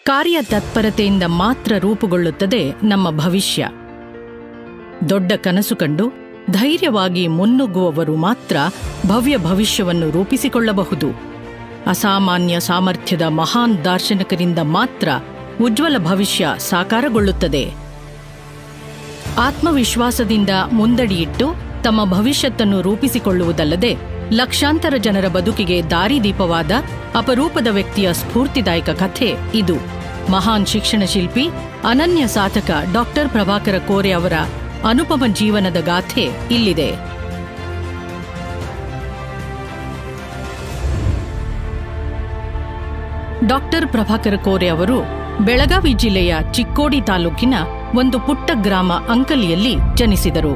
ಕಾರ್ಯತತ್ಪರತೆಯಿಂದ ಮಾತ್ರ ರೂಪುಗೊಳ್ಳುತ್ತದೆ ನಮ್ಮ ಭವಿಷ್ಯ. ದೊಡ್ಡ ಕನಸು ಕಂಡು ಧೈರ್ಯವಾಗಿ ಮುನ್ನುಗ್ಗುವವರು ಮಾತ್ರ ಭವ್ಯ ಭವಿಷ್ಯವನ್ನು ರೂಪಿಸಿಕೊಳ್ಳಬಹುದು. ಅಸಾಮಾನ್ಯ ಸಾಮರ್ಥ್ಯದ ಮಹಾನ್ ದಾರ್ಶನಿಕರಿಂದ ಮಾತ್ರ ಉಜ್ವಲ ಭವಿಷ್ಯ ಸಾಕಾರಗೊಳ್ಳುತ್ತದೆ. ಆತ್ಮವಿಶ್ವಾಸದಿಂದ ಮುಂದಡಿಯಿಟ್ಟು ತಮ್ಮ ಭವಿಷ್ಯತ್ತನ್ನು ರೂಪಿಸಿಕೊಳ್ಳುವುದಲ್ಲದೆ ಲಕ್ಷಾಂತರ ಜನರ ಬದುಕಿಗೆ ದಾರಿದೀಪವಾದ ಅಪರೂಪದ ವ್ಯಕ್ತಿಯ ಸ್ಫೂರ್ತಿದಾಯಕ ಕಥೆ ಇದು. ಮಹಾನ್ ಶಿಕ್ಷಣ ಶಿಲ್ಪಿ, ಅನನ್ಯ ಸಾಧಕ ಡಾಕ್ಟರ್ ಪ್ರಭಾಕರ ಕೋರೆ ಅವರ ಅನುಪಮ ಜೀವನದ ಗಾಥೆ ಇಲ್ಲಿದೆ. ಡಾಕ್ಟರ್ ಪ್ರಭಾಕರ ಕೋರೆ ಅವರು ಬೆಳಗಾವಿ ಜಿಲ್ಲೆಯ ಚಿಕ್ಕೋಡಿ ತಾಲೂಕಿನ ಒಂದು ಪುಟ್ಟ ಗ್ರಾಮ ಅಂಕಲಿಯಲ್ಲಿ ಜನಿಸಿದರು.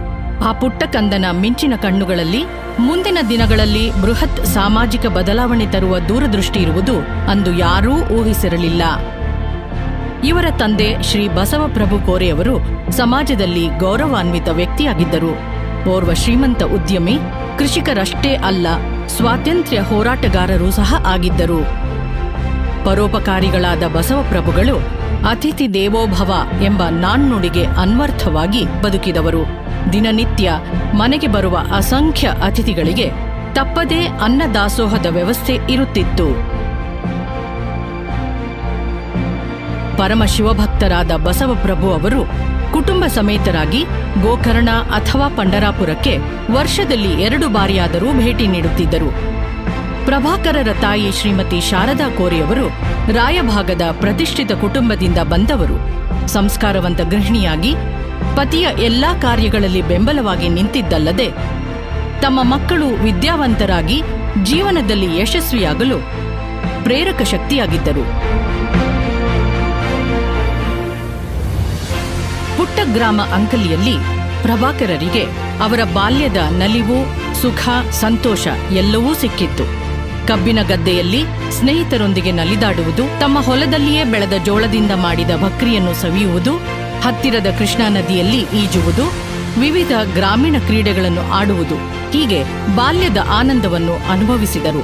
ಆ ಪುಟ್ಟ ಕಂದನ ಮಿಂಚಿನ ಕಣ್ಣುಗಳಲ್ಲಿ ಮುಂದಿನ ದಿನಗಳಲ್ಲಿ ಬೃಹತ್ ಸಾಮಾಜಿಕ ಬದಲಾವಣೆ ತರುವ ದೂರದೃಷ್ಟಿ ಇರುವುದು ಅಂದು ಯಾರೂ ಊಹಿಸಿರಲಿಲ್ಲ. ಇವರ ತಂದೆ ಶ್ರೀ ಬಸವಪ್ರಭು ಕೋರೆಯವರು ಸಮಾಜದಲ್ಲಿ ಗೌರವಾನ್ವಿತ ವ್ಯಕ್ತಿಯಾಗಿದ್ದರು. ಓರ್ವ ಶ್ರೀಮಂತ ಉದ್ಯಮಿ, ಕೃಷಿಕರಷ್ಟೇ ಅಲ್ಲ, ಸ್ವಾತಂತ್ರ್ಯ ಹೋರಾಟಗಾರರೂ ಸಹ ಆಗಿದ್ದರು. ಪರೋಪಕಾರಿಗಳಾದ ಬಸವಪ್ರಭುಗಳು ಅತಿಥಿ ದೇವೋಭವ ಎಂಬ ನಾಣ್ಣುಡಿಗೆ ಅನ್ವರ್ಥವಾಗಿ ಬದುಕಿದವರು. ದಿನನಿತ್ಯ ಮನೆಗೆ ಬರುವ ಅಸಂಖ್ಯ ಅತಿಥಿಗಳಿಗೆ ತಪ್ಪದೇ ಅನ್ನದಾಸೋಹದ ವ್ಯವಸ್ಥೆ ಇರುತ್ತಿತ್ತು. ಪರಮ ಶಿವಭಕ್ತರಾದ ಬಸವಪ್ರಭು ಅವರು ಕುಟುಂಬ ಸಮೇತರಾಗಿ ಗೋಕರ್ಣ ಅಥವಾ ಪಂಡರಾಪುರಕ್ಕೆ ವರ್ಷದಲ್ಲಿ 2 ಬಾರಿಯಾದರೂ ಭೇಟಿ ನೀಡುತ್ತಿದ್ದರು. ಪ್ರಭಾಕರರ ತಾಯಿ ಶ್ರೀಮತಿ ಶಾರದಾ ಕೋರೆಯವರು ರಾಯಭಾಗದ ಪ್ರತಿಷ್ಠಿತ ಕುಟುಂಬದಿಂದ ಬಂದವರು. ಸಂಸ್ಕಾರವಂತ ಗೃಹಿಣಿಯಾಗಿ ಪತಿಯ ಎಲ್ಲಾ ಕಾರ್ಯಗಳಲ್ಲಿ ಬೆಂಬಲವಾಗಿ ನಿಂತಿದ್ದಲ್ಲದೆ ತಮ್ಮ ಮಕ್ಕಳು ವಿದ್ಯಾವಂತರಾಗಿ ಜೀವನದಲ್ಲಿ ಯಶಸ್ವಿಯಾಗಲು ಪ್ರೇರಕ ಶಕ್ತಿಯಾಗಿದ್ದರು. ಪುಟ್ಟ ಗ್ರಾಮ ಅಂಕಲಿಯಲ್ಲಿ ಪ್ರಭಾಕರರಿಗೆ ಅವರ ಬಾಲ್ಯದ ನಲಿವು, ಸುಖ, ಸಂತೋಷ ಎಲ್ಲವೂ ಸಿಕ್ಕಿತ್ತು. ಕಬ್ಬಿನ ಗದ್ದೆಯಲ್ಲಿ ಸ್ನೇಹಿತರೊಂದಿಗೆ ನಲಿದಾಡುವುದು, ತಮ್ಮ ಹೊಲದಲ್ಲಿಯೇ ಬೆಳೆದ ಜೋಳದಿಂದ ಮಾಡಿದ ಭಕ್ರಿಯನ್ನು ಸವಿಯುವುದು, ಹತ್ತಿರದ ಕೃಷ್ಣಾ ನದಿಯಲ್ಲಿ ಈಜುವುದು, ವಿವಿಧ ಗ್ರಾಮೀಣ ಕ್ರೀಡೆಗಳನ್ನು ಆಡುವುದು, ಹೀಗೆ ಬಾಲ್ಯದ ಆನಂದವನ್ನು ಅನುಭವಿಸಿದರು.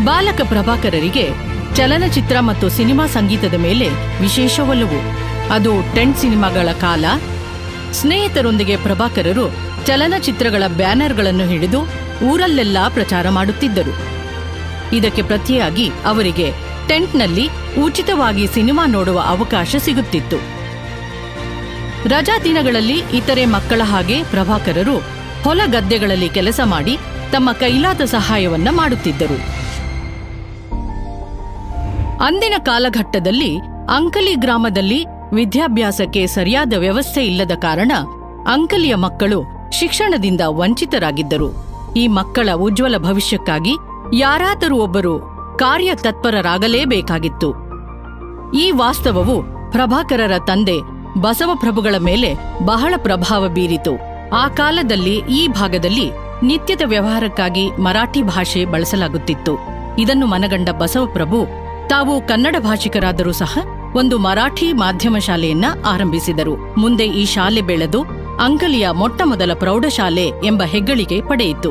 ಬಾಲಕ ಪ್ರಭಾಕರರಿಗೆ ಚಲನಚಿತ್ರ ಮತ್ತು ಸಿನಿಮಾ ಸಂಗೀತದ ಮೇಲೆ ವಿಶೇಷ ಒಲವು. ಅದು ಟೆಂಟ್ ಸಿನಿಮಾಗಳ ಕಾಲ. ಸ್ನೇಹಿತರೊಂದಿಗೆ ಪ್ರಭಾಕರರು ಚಲನಚಿತ್ರಗಳ ಬ್ಯಾನರ್ಗಳನ್ನು ಹಿಡಿದು ಊರಲ್ಲೆಲ್ಲಾ ಪ್ರಚಾರ ಮಾಡುತ್ತಿದ್ದರು. ಇದಕ್ಕೆ ಪ್ರತಿಯಾಗಿ ಅವರಿಗೆ ಟೆಂಟ್ನಲ್ಲಿ ಉಚಿತವಾಗಿ ಸಿನಿಮಾ ನೋಡುವ ಅವಕಾಶ ಸಿಗುತ್ತಿತ್ತು. ರಜಾ ದಿನಗಳಲ್ಲಿ ಇತರೆ ಮಕ್ಕಳ ಹಾಗೆ ಪ್ರಭಾಕರರು ಹೊಲ ಗದ್ದೆಗಳಲ್ಲಿ ಕೆಲಸ ಮಾಡಿ ತಮ್ಮ ಕೈಲಾದ ಸಹಾಯವನ್ನ ಮಾಡುತ್ತಿದ್ದರು. ಅಂದಿನ ಕಾಲಘಟ್ಟದಲ್ಲಿ ಅಂಕಲಿ ಗ್ರಾಮದಲ್ಲಿ ವಿದ್ಯಾಭ್ಯಾಸಕ್ಕೆ ಸರಿಯಾದ ವ್ಯವಸ್ಥೆ ಇಲ್ಲದ ಕಾರಣ ಅಂಕಲಿಯ ಮಕ್ಕಳು ಶಿಕ್ಷಣದಿಂದ ವಂಚಿತರಾಗಿದ್ದರು. ಈ ಮಕ್ಕಳ ಉಜ್ವಲ ಭವಿಷ್ಯಕ್ಕಾಗಿ ಯಾರಾದರೂ ಒಬ್ಬರು ಕಾರ್ಯತತ್ಪರರಾಗಲೇಬೇಕಾಗಿತ್ತು. ಈ ವಾಸ್ತವವು ಪ್ರಭಾಕರರ ತಂದೆ ಬಸವಪ್ರಭುಗಳ ಮೇಲೆ ಬಹಳ ಪ್ರಭಾವ ಬೀರಿತು. ಆ ಕಾಲದಲ್ಲಿ ಈ ಭಾಗದಲ್ಲಿ ನಿತ್ಯದ ವ್ಯವಹಾರಕ್ಕಾಗಿ ಮರಾಠಿ ಭಾಷೆ ಬಳಸಲಾಗುತ್ತಿತ್ತು. ಇದನ್ನು ಮನಗಂಡ ಬಸವಪ್ರಭು ತಾವು ಕನ್ನಡ ಭಾಷಿಕರಾದರೂ ಸಹ ಒಂದು ಮರಾಠಿ ಮಾಧ್ಯಮ ಶಾಲೆಯನ್ನ ಆರಂಭಿಸಿದರು. ಮುಂದೆ ಈ ಶಾಲೆ ಬೆಳೆದು ಅಂಕಲಿಯ ಮೊಟ್ಟಮೊದಲ ಪ್ರೌಢಶಾಲೆ ಎಂಬ ಹೆಗ್ಗಳಿಕೆ ಪಡೆಯಿತು.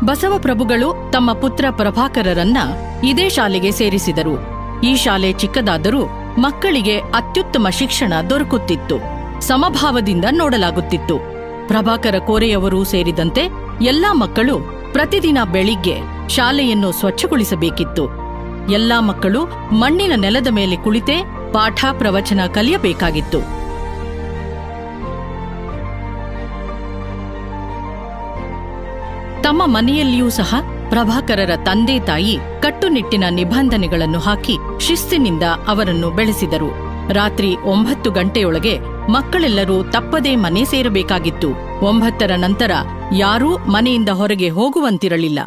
ಬಸವಪ್ರಭುಗಳು ತಮ್ಮ ಪುತ್ರ ಪ್ರಭಾಕರರನ್ನ ಇದೇ ಶಾಲೆಗೆ ಸೇರಿಸಿದರು. ಈ ಶಾಲೆ ಚಿಕ್ಕದಾದರೂ ಮಕ್ಕಳಿಗೆ ಅತ್ಯುತ್ತಮ ಶಿಕ್ಷಣ ದೊರಕುತ್ತಿತ್ತು. ಸಮಭಾವದಿಂದ ನೋಡಲಾಗುತ್ತಿತ್ತು. ಪ್ರಭಾಕರ ಕೋರೆಯವರೂ ಸೇರಿದಂತೆ ಎಲ್ಲಾ ಮಕ್ಕಳು ಪ್ರತಿದಿನ ಬೆಳಿಗ್ಗೆ ಶಾಲೆಯನ್ನು ಸ್ವಚ್ಛಗೊಳಿಸಬೇಕಿತ್ತು. ಎಲ್ಲಾ ಮಕ್ಕಳು ಮಣ್ಣಿನ ನೆಲದ ಮೇಲೆ ಕುಳಿತೇ ಪಾಠ ಪ್ರವಚನ ಕಲಿಯಬೇಕಾಗಿತ್ತು. ತಮ್ಮ ಮನೆಯಲ್ಲಿಯೂ ಸಹ ಪ್ರಭಾಕರರ ತಂದೆ ತಾಯಿ ಕಟ್ಟುನಿಟ್ಟಿನ ನಿಬಂಧನೆಗಳನ್ನು ಹಾಕಿ ಶಿಸ್ತಿನಿಂದ ಅವರನ್ನು ಬೆಳೆಸಿದರು. ರಾತ್ರಿ 9 ಗಂಟೆಯೊಳಗೆ ಮಕ್ಕಳೆಲ್ಲರೂ ತಪ್ಪದೇ ಮನೆ ಸೇರಬೇಕಾಗಿತ್ತು. 9ರ ನಂತರ ಯಾರೂ ಮನೆಯಿಂದ ಹೊರಗೆ ಹೋಗುವಂತಿರಲಿಲ್ಲ.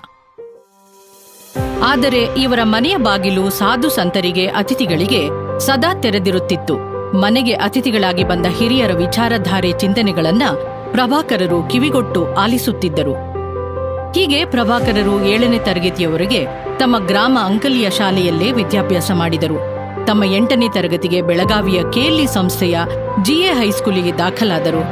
ಆದರೆ ಇವರ ಮನೆಯ ಬಾಗಿಲು ಸಾಧು ಸಂತರಿಗೆ, ಅತಿಥಿಗಳಿಗೆ ಸದಾ ತೆರೆದಿರುತ್ತಿತ್ತು. ಮನೆಗೆ ಅತಿಥಿಗಳಾಗಿ ಬಂದ ಹಿರಿಯರ ವಿಚಾರಧಾರೆ, ಚಿಂತನೆಗಳನ್ನ ಪ್ರಭಾಕರರು ಕಿವಿಗೊಟ್ಟು ಆಲಿಸುತ್ತಿದ್ದರು. ಹೀಗೆ ಪ್ರಭಾಕರರು 7ನೇ ತರಗತಿಯವರೆಗೆ ತಮ್ಮ ಗ್ರಾಮ ಅಂಕಲಿಯ ಶಾಲೆಯಲ್ಲೇ ವಿದ್ಯಾಭ್ಯಾಸ ಮಾಡಿದರು. ತಮ್ಮ 8ನೇ ತರಗತಿಗೆ ಬೆಳಗಾವಿಯ ಕೆಎಲ್ಇ ಸಂಸ್ಥೆಯ ಜಿಎ ಹೈಸ್ಕೂಲಿಗೆ ದಾಖಲಾದರು.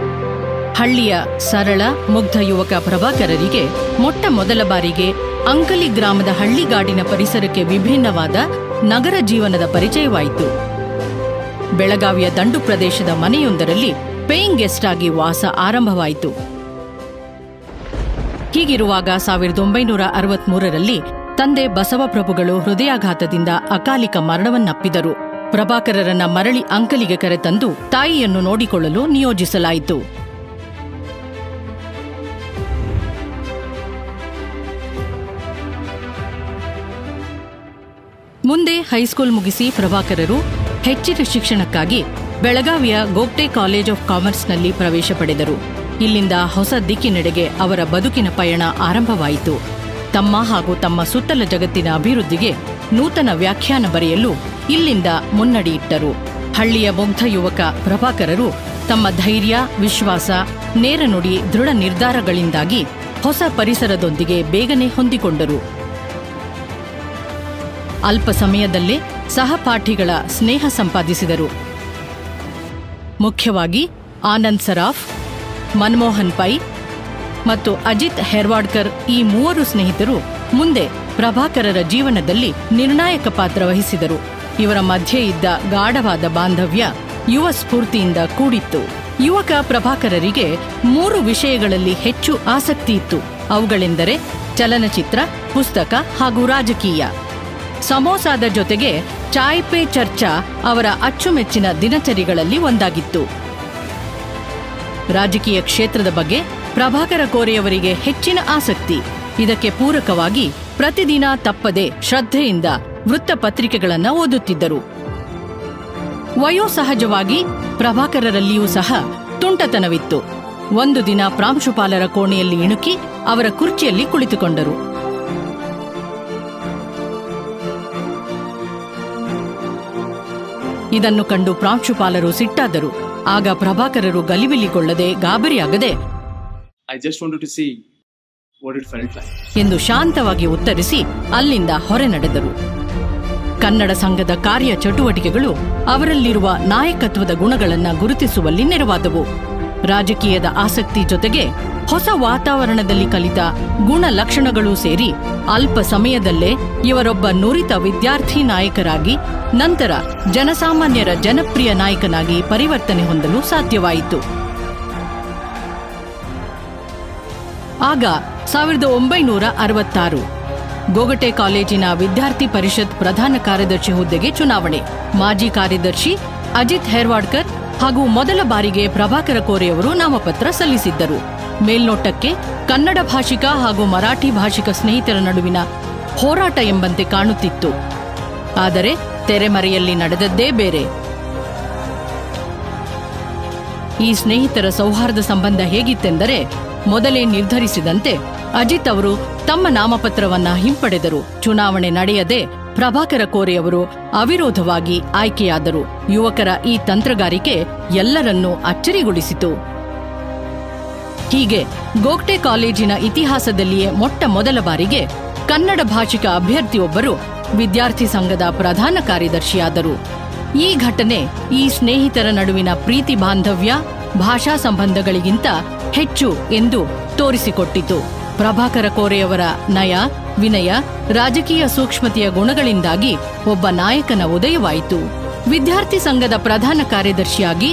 ಹಳ್ಳಿಯ ಸರಳ ಮುಗ್ಧ ಯುವಕ ಪ್ರಭಾಕರರಿಗೆ ಮೊಟ್ಟ ಮೊದಲ ಬಾರಿಗೆ ಅಂಕಲಿ ಗ್ರಾಮದ ಹಳ್ಳಿಗಾಡಿನ ಪರಿಸರಕ್ಕೆ ವಿಭಿನ್ನವಾದ ನಗರ ಜೀವನದ ಪರಿಚಯವಾಯಿತು. ಬೆಳಗಾವಿಯ ದಂಡು ಪ್ರದೇಶದ ಮನೆಯೊಂದರಲ್ಲಿ ಪೇಯಿಂಗ್ ಗೆಸ್ಟ್ ಆಗಿ ವಾಸ ಆರಂಭವಾಯಿತು. ಹೀಗಿರುವಾಗ 1963ರಲ್ಲಿ ತಂದೆ ಬಸವಪ್ರಭುಗಳು ಹೃದಯಾಘಾತದಿಂದ ಅಕಾಲಿಕ ಮರಣವನ್ನಪ್ಪಿದರು. ಪ್ರಭಾಕರರನ್ನ ಮರಳಿ ಅಂಕಲಿಗೆ ಕರೆತಂದು ತಾಯಿಯನ್ನು ನೋಡಿಕೊಳ್ಳಲು ನಿಯೋಜಿಸಲಾಯಿತು. ಮುಂದೆ ಹೈಸ್ಕೂಲ್ ಮುಗಿಸಿ ಪ್ರಭಾಕರರು ಹೆಚ್ಚಿನ ಶಿಕ್ಷಣಕ್ಕಾಗಿ ಬೆಳಗಾವಿಯ ಗೋಗ್ಟೆ ಕಾಲೇಜ್ ಆಫ್ ಕಾಮರ್ಸ್ನಲ್ಲಿ ಪ್ರವೇಶ ಪಡೆದರು. ಇಲ್ಲಿಂದ ಹೊಸ ದಿಕ್ಕಿನೆಡೆಗೆ ಅವರ ಬದುಕಿನ ಪಯಣ ಆರಂಭವಾಯಿತು. ತಮ್ಮ ಹಾಗೂ ತಮ್ಮ ಸುತ್ತಲ ಜಗತ್ತಿನ ಅಭಿವೃದ್ಧಿಗೆ ನೂತನ ವ್ಯಾಖ್ಯಾನ ಬರೆಯಲು ಇಲ್ಲಿಂದ ಮುನ್ನಡಿಯಿಟ್ಟರು. ಹಳ್ಳಿಯ ಮುಗ್ಧ ಯುವಕ ಪ್ರಭಾಕರರು ತಮ್ಮ ಧೈರ್ಯ, ವಿಶ್ವಾಸ, ನೇರ ನುಡಿ, ದೃಢ ನಿರ್ಧಾರಗಳಿಂದಾಗಿ ಹೊಸ ಪರಿಸರದೊಂದಿಗೆ ಬೇಗನೆ ಹೊಂದಿಕೊಂಡರು. ಅಲ್ಪ ಸಮಯದಲ್ಲೇ ಸಹಪಾಠಿಗಳ ಸ್ನೇಹ ಸಂಪಾದಿಸಿದರು. ಮುಖ್ಯವಾಗಿ ಆನಂದ್ ಸರಾಫ್, ಮನಮೋಹನ್ ಪೈ ಮತ್ತು ಅಜಿತ್ ಹೆರ್ವಾಡ್ಕರ್ ಈ ಮೂವರು ಸ್ನೇಹಿತರು ಮುಂದೆ ಪ್ರಭಾಕರರ ಜೀವನದಲ್ಲಿ ನಿರ್ಣಾಯಕ ಪಾತ್ರ ವಹಿಸಿದರು. ಇವರ ಮಧ್ಯೆ ಇದ್ದ ಗಾಢವಾದ ಬಾಂಧವ್ಯ ಯುವ ಸ್ಫೂರ್ತಿಯಿಂದ ಕೂಡಿತ್ತು. ಯುವಕ ಪ್ರಭಾಕರರಿಗೆ 3 ವಿಷಯಗಳಲ್ಲಿ ಹೆಚ್ಚು ಆಸಕ್ತಿ ಇತ್ತು. ಅವುಗಳೆಂದರೆ ಚಲನಚಿತ್ರ, ಪುಸ್ತಕ ಹಾಗೂ ರಾಜಕೀಯ. ಸಮೋಸಾದ ಜೊತೆಗೆ ಚಾಯ್ ಪೇ ಚರ್ಚಾ ಅವರ ಅಚ್ಚುಮೆಚ್ಚಿನ ದಿನಚರಿಗಳಲ್ಲಿ ಒಂದಾಗಿತ್ತು. ರಾಜಕೀಯ ಕ್ಷೇತ್ರದ ಬಗ್ಗೆ ಪ್ರಭಾಕರ ಕೋರೆಯವರಿಗೆ ಹೆಚ್ಚಿನ ಆಸಕ್ತಿ. ಇದಕ್ಕೆ ಪೂರಕವಾಗಿ ಪ್ರತಿದಿನ ತಪ್ಪದೆ ಶ್ರದ್ಧೆಯಿಂದ ವೃತ್ತಪತ್ರಿಕೆಗಳನ್ನು ಓದುತ್ತಿದ್ದರು. ವಯೋಸಹಜವಾಗಿ ಪ್ರಭಾಕರರಲ್ಲಿಯೂ ಸಹ ತುಂಟತನವಿತ್ತು. ಒಂದು ದಿನ ಪ್ರಾಂಶುಪಾಲರ ಕೋಣೆಯಲ್ಲಿ ಇಣುಕಿ ಅವರ ಕುರ್ಚಿಯಲ್ಲಿ ಕುಳಿತುಕೊಂಡರು. ಇದನ್ನು ಕಂಡು ಪ್ರಾಂಶುಪಾಲರು ಸಿಟ್ಟಾದರು. ಆಗ ಪ್ರಭಾಕರರು ಗಲಿಬಿಲಿಗೊಳ್ಳದೆ ಗಾಬರಿಯಾಗದೆ ಎಂದು ಶಾಂತವಾಗಿ ಉತ್ತರಿಸಿ ಅಲ್ಲಿಂದ ಹೊರ ನಡೆದರು. ಕನ್ನಡ ಸಂಘದ ಕಾರ್ಯ ಚಟುವಟಿಕೆಗಳು ಅವರಲ್ಲಿರುವ ನಾಯಕತ್ವದ ಗುಣಗಳನ್ನು ಗುರುತಿಸುವಲ್ಲಿ ನೆರವಾದವು. ರಾಜಕೀಯದ ಆಸಕ್ತಿ ಜೊತೆಗೆ ಹೊಸ ವಾತಾವರಣದಲ್ಲಿ ಕಲಿತ ಗುಣಲಕ್ಷಣಗಳೂ ಸೇರಿ ಅಲ್ಪ ಸಮಯದಲ್ಲೇ ಇವರೊಬ್ಬ ನುರಿತ ವಿದ್ಯಾರ್ಥಿ ನಾಯಕರಾಗಿ ನಂತರ ಜನಸಾಮಾನ್ಯರ ಜನಪ್ರಿಯ ನಾಯಕನಾಗಿ ಪರಿವರ್ತನೆ ಹೊಂದಲು ಸಾಧ್ಯವಾಯಿತು. ಆಗ 1966 ಗೋಗಟೆ ಕಾಲೇಜಿನ ವಿದ್ಯಾರ್ಥಿ ಪರಿಷತ್ ಪ್ರಧಾನ ಕಾರ್ಯದರ್ಶಿ ಹುದ್ದೆಗೆ ಚುನಾವಣೆ. ಮಾಜಿ ಕಾರ್ಯದರ್ಶಿ ಅಜಿತ್ ಹೆರ್ವಾಡ್ಕರ್ ಹಾಗೂ ಮೊದಲ ಬಾರಿಗೆ ಪ್ರಭಾಕರ ಕೋರೆಯವರು ನಾಮಪತ್ರ ಸಲ್ಲಿಸಿದ್ದರು. ಮೇಲ್ನೋಟಕ್ಕೆ ಕನ್ನಡ ಭಾಷಿಕ ಹಾಗೂ ಮರಾಠಿ ಭಾಷಿಕ ಸ್ನೇಹಿತರ ನಡುವಿನ ಹೋರಾಟ ಎಂಬಂತೆ ಕಾಣುತ್ತಿತ್ತು. ಆದರೆ ತೆರೆಮರೆಯಲ್ಲಿ ನಡೆದದ್ದೇ ಬೇರೆ. ಈ ಸ್ನೇಹಿತರ ಸೌಹಾರ್ದ ಸಂಬಂಧ ಹೇಗಿತ್ತೆಂದರೆ, ಮೊದಲೇ ನಿರ್ಧರಿಸಿದಂತೆ ಅಜಿತ್ ಅವರು ತಮ್ಮ ನಾಮಪತ್ರವನ್ನ ಹಿಂಪಡೆದರು. ಚುನಾವಣೆ ನಡೆಯದೆ ಪ್ರಭಾಕರ ಕೋರೆಯವರು ಅವಿರೋಧವಾಗಿ ಆಯ್ಕೆಯಾದರು. ಯುವಕರ ಈ ತಂತ್ರಗಾರಿಕೆ ಎಲ್ಲರನ್ನೂ ಅಚ್ಚರಿಗೊಳಿಸಿತು. ಹೀಗೆ ಗೋಗ್ಟೆ ಕಾಲೇಜಿನ ಇತಿಹಾಸದಲ್ಲಿಯೇ ಮೊಟ್ಟ ಮೊದಲ ಬಾರಿಗೆ ಕನ್ನಡ ಭಾಷಿಕ ಅಭ್ಯರ್ಥಿಯೊಬ್ಬರು ವಿದ್ಯಾರ್ಥಿ ಸಂಘದ ಪ್ರಧಾನ ಕಾರ್ಯದರ್ಶಿಯಾದರು. ಈ ಘಟನೆ ಈ ಸ್ನೇಹಿತರ ನಡುವಿನ ಪ್ರೀತಿ ಬಾಂಧವ್ಯ, ಭಾಷಾ ಸಂಬಂಧಗಳಿಗಿಂತ ಹೆಚ್ಚು ಎಂದು ತೋರಿಸಿಕೊಟ್ಟಿತು. ಪ್ರಭಾಕರ ಕೋರೆಯವರ ನಯ, ವಿನಯ, ರಾಜಕೀಯ ಸೂಕ್ಷ್ಮತೆಯ ಗುಣಗಳಿಂದಾಗಿ ಒಬ್ಬ ನಾಯಕನ ಉದಯವಾಯಿತು. ವಿದ್ಯಾರ್ಥಿ ಸಂಘದ ಪ್ರಧಾನ ಕಾರ್ಯದರ್ಶಿಯಾಗಿ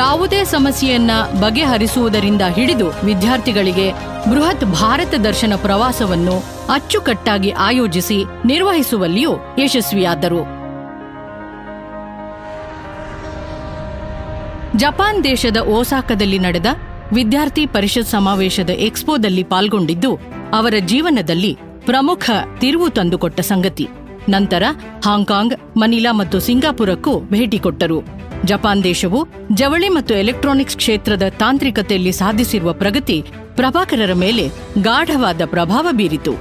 ಯಾವುದೇ ಸಮಸ್ಯೆಯನ್ನ ಬಗೆಹರಿಸುವುದರಿಂದ ಹಿಡಿದು ವಿದ್ಯಾರ್ಥಿಗಳಿಗೆ ಬೃಹತ್ ಭಾರತ ದರ್ಶನ ಪ್ರವಾಸವನ್ನು ಅಚ್ಚುಕಟ್ಟಾಗಿ ಆಯೋಜಿಸಿ ನಿರ್ವಹಿಸುವಲ್ಲಿಯೂ ಯಶಸ್ವಿಯಾದರು. ಜಪಾನ್ ದೇಶದ ಓಸಾಕದಲ್ಲಿ ನಡೆದ ವಿದ್ಯಾರ್ಥಿ ಪರಿಷತ್ ಸಮಾವೇಶದ ಎಕ್ಸ್ಪೋದಲ್ಲಿ ಪಾಲ್ಗೊಂಡಿದ್ದು ಅವರ ಜೀವನದಲ್ಲಿ ಪ್ರಮುಖ ತಿರುವು ತಂದುಕೊಟ್ಟ ಸಂಗತಿ. ನಂತರ ಹಾಂಗ್ಕಾಂಗ್, ಮನಿಲಾ ಮತ್ತು ಸಿಂಗಾಪುರಕ್ಕೂ ಭೇಟಿ ಕೊಟ್ಟರು. ಜಪಾನ್ ದೇಶವು ಜವಳಿ ಮತ್ತು ಎಲೆಕ್ಟ್ರಾನಿಕ್ಸ್ ಕ್ಷೇತ್ರದ ತಾಂತ್ರಿಕತೆಯಲ್ಲಿ ಸಾಧಿಸಿರುವ ಪ್ರಗತಿ ಪ್ರಭಾಕರರ ಮೇಲೆ ಗಾಢವಾದ ಪ್ರಭಾವ ಬೀರಿತು.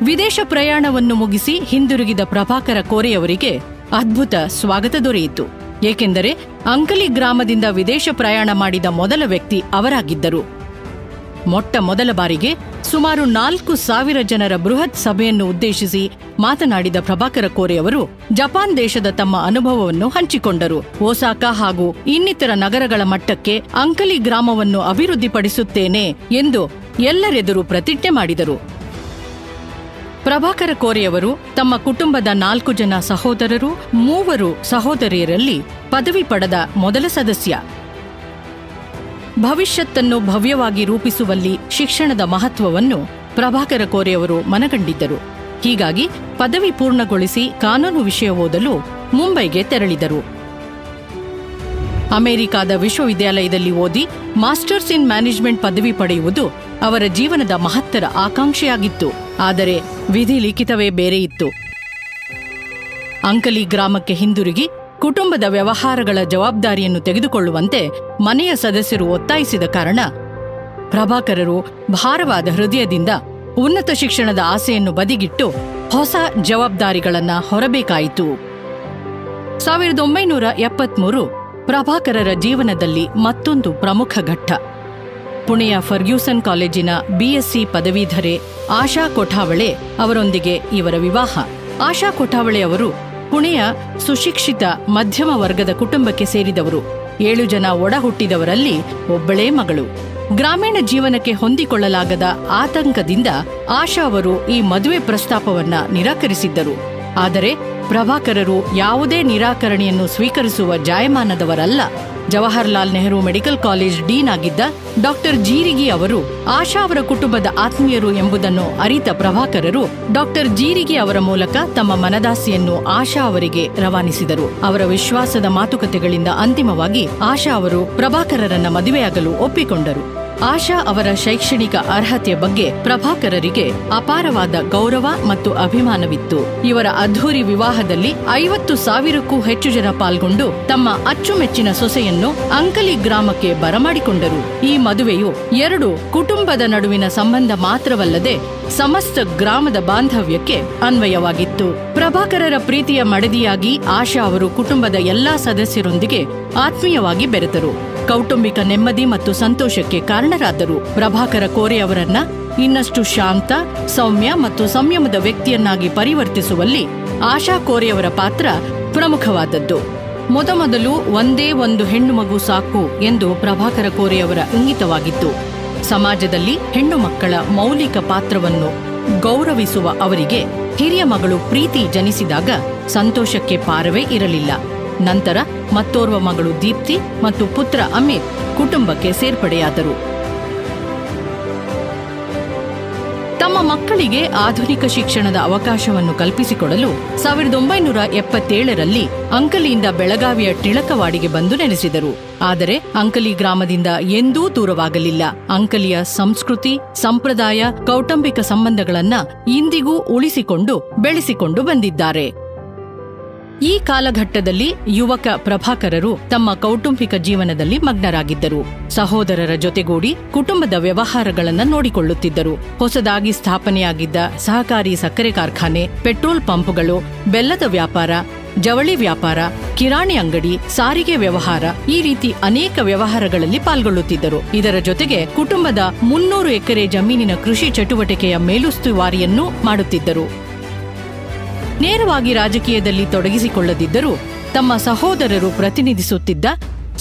ವಿದೇಶ ಪ್ರಯಾಣವನ್ನು ಮುಗಿಸಿ ಹಿಂದಿರುಗಿದ ಪ್ರಭಾಕರ ಕೋರೆಯವರಿಗೆ ಅದ್ಭುತ ಸ್ವಾಗತ ದೊರೆಯಿತು. ಏಕೆಂದರೆ ಅಂಕಲಿ ಗ್ರಾಮದಿಂದ ವಿದೇಶ ಪ್ರಯಾಣ ಮಾಡಿದ ಮೊದಲ ವ್ಯಕ್ತಿ ಅವರಾಗಿದ್ದರು. ಮೊಟ್ಟ ಮೊದಲ ಬಾರಿಗೆ ಸುಮಾರು 4,000 ಜನರ ಬೃಹತ್ ಸಭೆಯನ್ನು ಉದ್ದೇಶಿಸಿ ಮಾತನಾಡಿದ ಪ್ರಭಾಕರ ಕೋರೆಯವರು ಜಪಾನ್ ದೇಶದ ತಮ್ಮ ಅನುಭವವನ್ನು ಹಂಚಿಕೊಂಡರು. ಓಸಾಕಾ ಹಾಗೂ ಇನ್ನಿತರ ನಗರಗಳ ಮಟ್ಟಕ್ಕೆ ಅಂಕಲಿ ಗ್ರಾಮವನ್ನು ಅಭಿವೃದ್ಧಿಪಡಿಸುತ್ತೇನೆ ಎಂದು ಎಲ್ಲರೆದುರು ಪ್ರತಿಜ್ಞೆ ಮಾಡಿದರು. ಪ್ರಭಾಕರ ಕೋರೆಯವರು ತಮ್ಮ ಕುಟುಂಬದ 4 ಜನ ಸಹೋದರರು 3 ಸಹೋದರಿಯರಲ್ಲಿ ಪದವಿ ಪಡೆದ ಮೊದಲ ಸದಸ್ಯ. ಭವಿಷ್ಯತ್ತನ್ನು ಭವ್ಯವಾಗಿ ರೂಪಿಸುವಲ್ಲಿ ಶಿಕ್ಷಣದ ಮಹತ್ವವನ್ನು ಪ್ರಭಾಕರ ಕೋರೆಯವರು ಮನಗಂಡಿದ್ದರು. ಹೀಗಾಗಿ ಪದವಿ ಪೂರ್ಣಗೊಳಿಸಿ ಕಾನೂನು ವಿಷಯ ಓದಲು ಮುಂಬೈಗೆ ತೆರಳಿದರು. ಅಮೆರಿಕಾದ ವಿಶ್ವವಿದ್ಯಾಲಯದಲ್ಲಿ ಓದಿ ಮಾಸ್ಟರ್ಸ್ ಇನ್ ಮ್ಯಾನೇಜ್ಮೆಂಟ್ ಪದವಿ ಪಡೆಯುವುದು ಅವರ ಜೀವನದ ಮಹತ್ತರ ಆಕಾಂಕ್ಷೆಯಾಗಿತ್ತು. ಆದರೆ ವಿಧಿ ಲಿಖಿತವೇ ಬೇರೆ ಇತ್ತು. ಅಂಕಲಿ ಗ್ರಾಮಕ್ಕೆ ಹಿಂದಿರುಗಿ ಕುಟುಂಬದ ವ್ಯವಹಾರಗಳ ಜವಾಬ್ದಾರಿಯನ್ನು ತೆಗೆದುಕೊಳ್ಳುವಂತೆ ಮನೆಯ ಸದಸ್ಯರು ಒತ್ತಾಯಿಸಿದ ಕಾರಣ ಪ್ರಭಾಕರರು ಭಾರವಾದ ಹೃದಯದಿಂದ ಉನ್ನತ ಶಿಕ್ಷಣದ ಆಸೆಯನ್ನು ಬದಿಗಿಟ್ಟು ಹೊಸ ಜವಾಬ್ದಾರಿಗಳನ್ನು ಹೊರಬೇಕಾಯಿತು. 1973 ಪ್ರಭಾಕರರ ಜೀವನದಲ್ಲಿ ಮತ್ತೊಂದು ಪ್ರಮುಖ ಘಟ್ಟ. ಪುಣೆಯ ಫರ್ಗ್ಯೂಸನ್ ಕಾಲೇಜಿನ ಬಿಎಸ್ಸಿ ಪದವೀಧರೆ ಆಶಾ ಕೊಠಾವಳೆ ಅವರೊಂದಿಗೆ ಇವರ ವಿವಾಹ. ಆಶಾ ಕೊಠಾವಳೆ ಅವರು ಪುಣೆಯ ಸುಶಿಕ್ಷಿತ ಮಧ್ಯಮ ವರ್ಗದ ಕುಟುಂಬಕ್ಕೆ ಸೇರಿದವರು. 7 ಜನ ಒಡ ಹುಟ್ಟಿದವರಲ್ಲಿ ಒಬ್ಬಳೇ ಮಗಳು. ಗ್ರಾಮೀಣ ಜೀವನಕ್ಕೆ ಹೊಂದಿಕೊಳ್ಳಲಾಗದ ಆತಂಕದಿಂದ ಆಶಾ ಅವರು ಈ ಮದುವೆ ಪ್ರಸ್ತಾಪವನ್ನ ನಿರಾಕರಿಸಿದ್ದರು. ಆದರೆ ಪ್ರಭಾಕರರು ಯಾವುದೇ ನಿರಾಕರಣೆಯನ್ನು ಸ್ವೀಕರಿಸುವ ಜಾಯಮಾನದವರಲ್ಲ. Jawaharlal Nehru medical college dean ಆಗಿದ್ದ ಡಾಕ್ಟರ್ ಜೀರಿಗಿ ಅವರು ಆಶಾ ಅವರ ಕುಟುಂಬದ ಆತ್ಮೀಯರು ಎಂಬುದನ್ನು ಅರಿತ ಪ್ರಭಾಕರರು ಡಾಕ್ಟರ್ ಜೀರಿಗಿ ಅವರ ಮೂಲಕ ತಮ್ಮ ಮನದಾಸೆಯನ್ನು ಆಶಾ ಅವರಿಗೆ ರವಾನಿಸಿದರು. ಅವರ ವಿಶ್ವಾಸದ ಮಾತುಕತೆಗಳಿಂದ ಅಂತಿಮವಾಗಿ ಆಶಾ ಅವರು ಪ್ರಭಾಕರರನ್ನ ಮದುವೆಯಾಗಲು ಒಪ್ಪಿಕೊಂಡರು. ಆಶಾ ಅವರ ಶೈಕ್ಷಣಿಕ ಅರ್ಹತೆಯ ಬಗ್ಗೆ ಪ್ರಭಾಕರರಿಗೆ ಅಪಾರವಾದ ಗೌರವ ಮತ್ತು ಅಭಿಮಾನವಿತ್ತು. ಇವರ ಅದ್ಧೂರಿ ವಿವಾಹದಲ್ಲಿ 50,000ಕ್ಕೂ ಹೆಚ್ಚು ಜನ ಪಾಲ್ಗೊಂಡು ತಮ್ಮ ಅಚ್ಚುಮೆಚ್ಚಿನ ಸೊಸೆಯನ್ನು ಅಂಕಲಿ ಗ್ರಾಮಕ್ಕೆ ಬರಮಾಡಿಕೊಂಡರು. ಈ ಮದುವೆಯು 2 ಕುಟುಂಬದ ನಡುವಿನ ಸಂಬಂಧ ಮಾತ್ರವಲ್ಲದೆ ಸಮಸ್ತ ಗ್ರಾಮದ ಬಾಂಧವ್ಯಕ್ಕೆ ಅನ್ವಯವಾಗಿತ್ತು. ಪ್ರಭಾಕರರ ಪ್ರೀತಿಯ ಮಡದಿಯಾಗಿ ಆಶಾ ಅವರು ಕುಟುಂಬದ ಎಲ್ಲಾ ಸದಸ್ಯರೊಂದಿಗೆ ಆತ್ಮೀಯವಾಗಿ ಬೆರೆತರು. ಕೌಟುಂಬಿಕ ನೆಮ್ಮದಿ ಮತ್ತು ಸಂತೋಷಕ್ಕೆ ಕಾರಣರಾದರು. ಪ್ರಭಾಕರ ಕೋರೆ ಅವರನ್ನ ಇನ್ನಷ್ಟು ಶಾಂತ, ಸೌಮ್ಯ ಮತ್ತು ಸಂಯಮದ ವ್ಯಕ್ತಿಯನ್ನಾಗಿ ಪರಿವರ್ತಿಸುವಲ್ಲಿ ಆಶಾ ಕೋರೆಯವರ ಪಾತ್ರ ಪ್ರಮುಖವಾದದ್ದು. ಮೊದಮೊದಲು ಒಂದೇ ಒಂದು ಹೆಣ್ಣು ಮಗು ಸಾಕು ಎಂದು ಪ್ರಭಾಕರ ಕೋರೆಯವರ ಇಂಗಿತವಾಗಿತ್ತು. ಸಮಾಜದಲ್ಲಿ ಹೆಣ್ಣು ಮಕ್ಕಳ ಮೌಲಿಕ ಪಾತ್ರವನ್ನು ಗೌರವಿಸುವ ಅವರಿಗೆ ಹಿರಿಯ ಮಗಳು ಪ್ರೀತಿ ಜನಿಸಿದಾಗ ಸಂತೋಷಕ್ಕೆ ಪಾರವೇ ಇರಲಿಲ್ಲ. ನಂತರ ಮತ್ತೋರ್ವ ಮಗಳು ದೀಪ್ತಿ ಮತ್ತು ಪುತ್ರ ಅಮಿತ್ ಕುಟುಂಬಕ್ಕೆ ಸೇರ್ಪಡೆಯಾದರು. ತಮ್ಮ ಮಕ್ಕಳಿಗೆ ಆಧುನಿಕ ಶಿಕ್ಷಣದ ಅವಕಾಶವನ್ನು ಕಲ್ಪಿಸಿಕೊಡಲು 1977ರಲ್ಲಿ ಅಂಕಲಿಯಿಂದ ಬೆಳಗಾವಿಯ ಟಿಳಕವಾಡಿಗೆ ಬಂದು ನೆಲೆಸಿದರು. ಆದರೆ ಅಂಕಲಿ ಗ್ರಾಮದಿಂದ ಎಂದೂ ದೂರವಾಗಲಿಲ್ಲ. ಅಂಕಲಿಯ ಸಂಸ್ಕೃತಿ, ಸಂಪ್ರದಾಯ, ಕೌಟುಂಬಿಕ ಸಂಬಂಧಗಳನ್ನ ಇಂದಿಗೂ ಉಳಿಸಿಕೊಂಡು ಬೆಳೆಸಿಕೊಂಡು ಬಂದಿದ್ದಾರೆ. ಈ ಕಾಲಘಟ್ಟದಲ್ಲಿ ಯುವಕ ಪ್ರಭಾಕರರು ತಮ್ಮ ಕೌಟುಂಬಿಕ ಜೀವನದಲ್ಲಿ ಮಗ್ನರಾಗಿದ್ದರು. ಸಹೋದರರ ಜೊತೆಗೂಡಿ ಕುಟುಂಬದ ವ್ಯವಹಾರಗಳನ್ನು ನೋಡಿಕೊಳ್ಳುತ್ತಿದ್ದರು. ಹೊಸದಾಗಿ ಸ್ಥಾಪನೆಯಾಗಿದ್ದ ಸಹಕಾರಿ ಸಕ್ಕರೆ ಕಾರ್ಖಾನೆ, ಪೆಟ್ರೋಲ್ ಪಂಪ್ಗಳು, ಬೆಲ್ಲದ ವ್ಯಾಪಾರ, ಜವಳಿ ವ್ಯಾಪಾರ, ಕಿರಾಣಿ ಅಂಗಡಿ, ಸಾರಿಗೆ ವ್ಯವಹಾರ, ಈ ರೀತಿ ಅನೇಕ ವ್ಯವಹಾರಗಳಲ್ಲಿ ಪಾಲ್ಗೊಳ್ಳುತ್ತಿದ್ದರು. ಇದರ ಜೊತೆಗೆ ಕುಟುಂಬದ 300 ಎಕರೆ ಜಮೀನಿನ ಕೃಷಿ ಚಟುವಟಿಕೆಯ ಮೇಲುಸ್ತುವಾರಿಯನ್ನೂ ಮಾಡುತ್ತಿದ್ದರು. ನೇರವಾಗಿ ರಾಜಕೀಯದಲ್ಲಿ ತೊಡಗಿಸಿಕೊಳ್ಳದಿದ್ದರೂ ತಮ್ಮ ಸಹೋದರರು ಪ್ರತಿನಿಧಿಸುತ್ತಿದ್ದ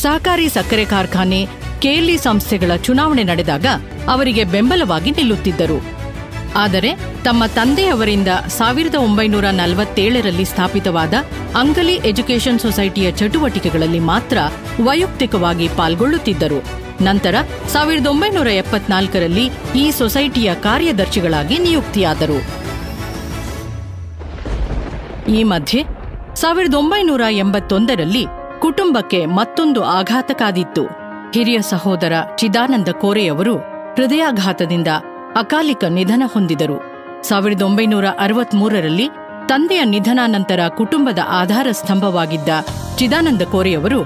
ಸಹಕಾರಿ ಸಕ್ಕರೆ ಕಾರ್ಖಾನೆ, ಕೆಎಲ್ಇ ಸಂಸ್ಥೆಗಳ ಚುನಾವಣೆ ನಡೆದಾಗ ಅವರಿಗೆ ಬೆಂಬಲವಾಗಿ ನಿಲ್ಲುತ್ತಿದ್ದರು. ಆದರೆ ತಮ್ಮ ತಂದೆಯವರಿಂದ 1947ರಲ್ಲಿ ಸ್ಥಾಪಿತವಾದ ಅಂಕಲಿ ಎಜುಕೇಷನ್ ಸೊಸೈಟಿಯ ಚಟುವಟಿಕೆಗಳಲ್ಲಿ ಮಾತ್ರ ವೈಯಕ್ತಿಕವಾಗಿ ಪಾಲ್ಗೊಳ್ಳುತ್ತಿದ್ದರು. ನಂತರ 1974ರಲ್ಲಿ ಈ ಸೊಸೈಟಿಯ ಕಾರ್ಯದರ್ಶಿಗಳಾಗಿ ನಿಯುಕ್ತಿಯಾದರು. ಈ ಮಧ್ಯೆ 1981ರಲ್ಲಿ ಕುಟುಂಬಕ್ಕೆ ಮತ್ತೊಂದು ಆಘಾತ ಕಾದಿತ್ತು. ಹಿರಿಯ ಸಹೋದರ ಚಿದಾನಂದ ಕೋರೆಯವರು ಹೃದಯಾಘಾತದಿಂದ ಅಕಾಲಿಕ ನಿಧನ ಹೊಂದಿದರು. 1963ರಲ್ಲಿ ತಂದೆಯ ನಿಧನ ನಂತರ ಕುಟುಂಬದ ಆಧಾರ ಸ್ತಂಭವಾಗಿದ್ದ ಚಿದಾನಂದ ಕೋರೆಯವರು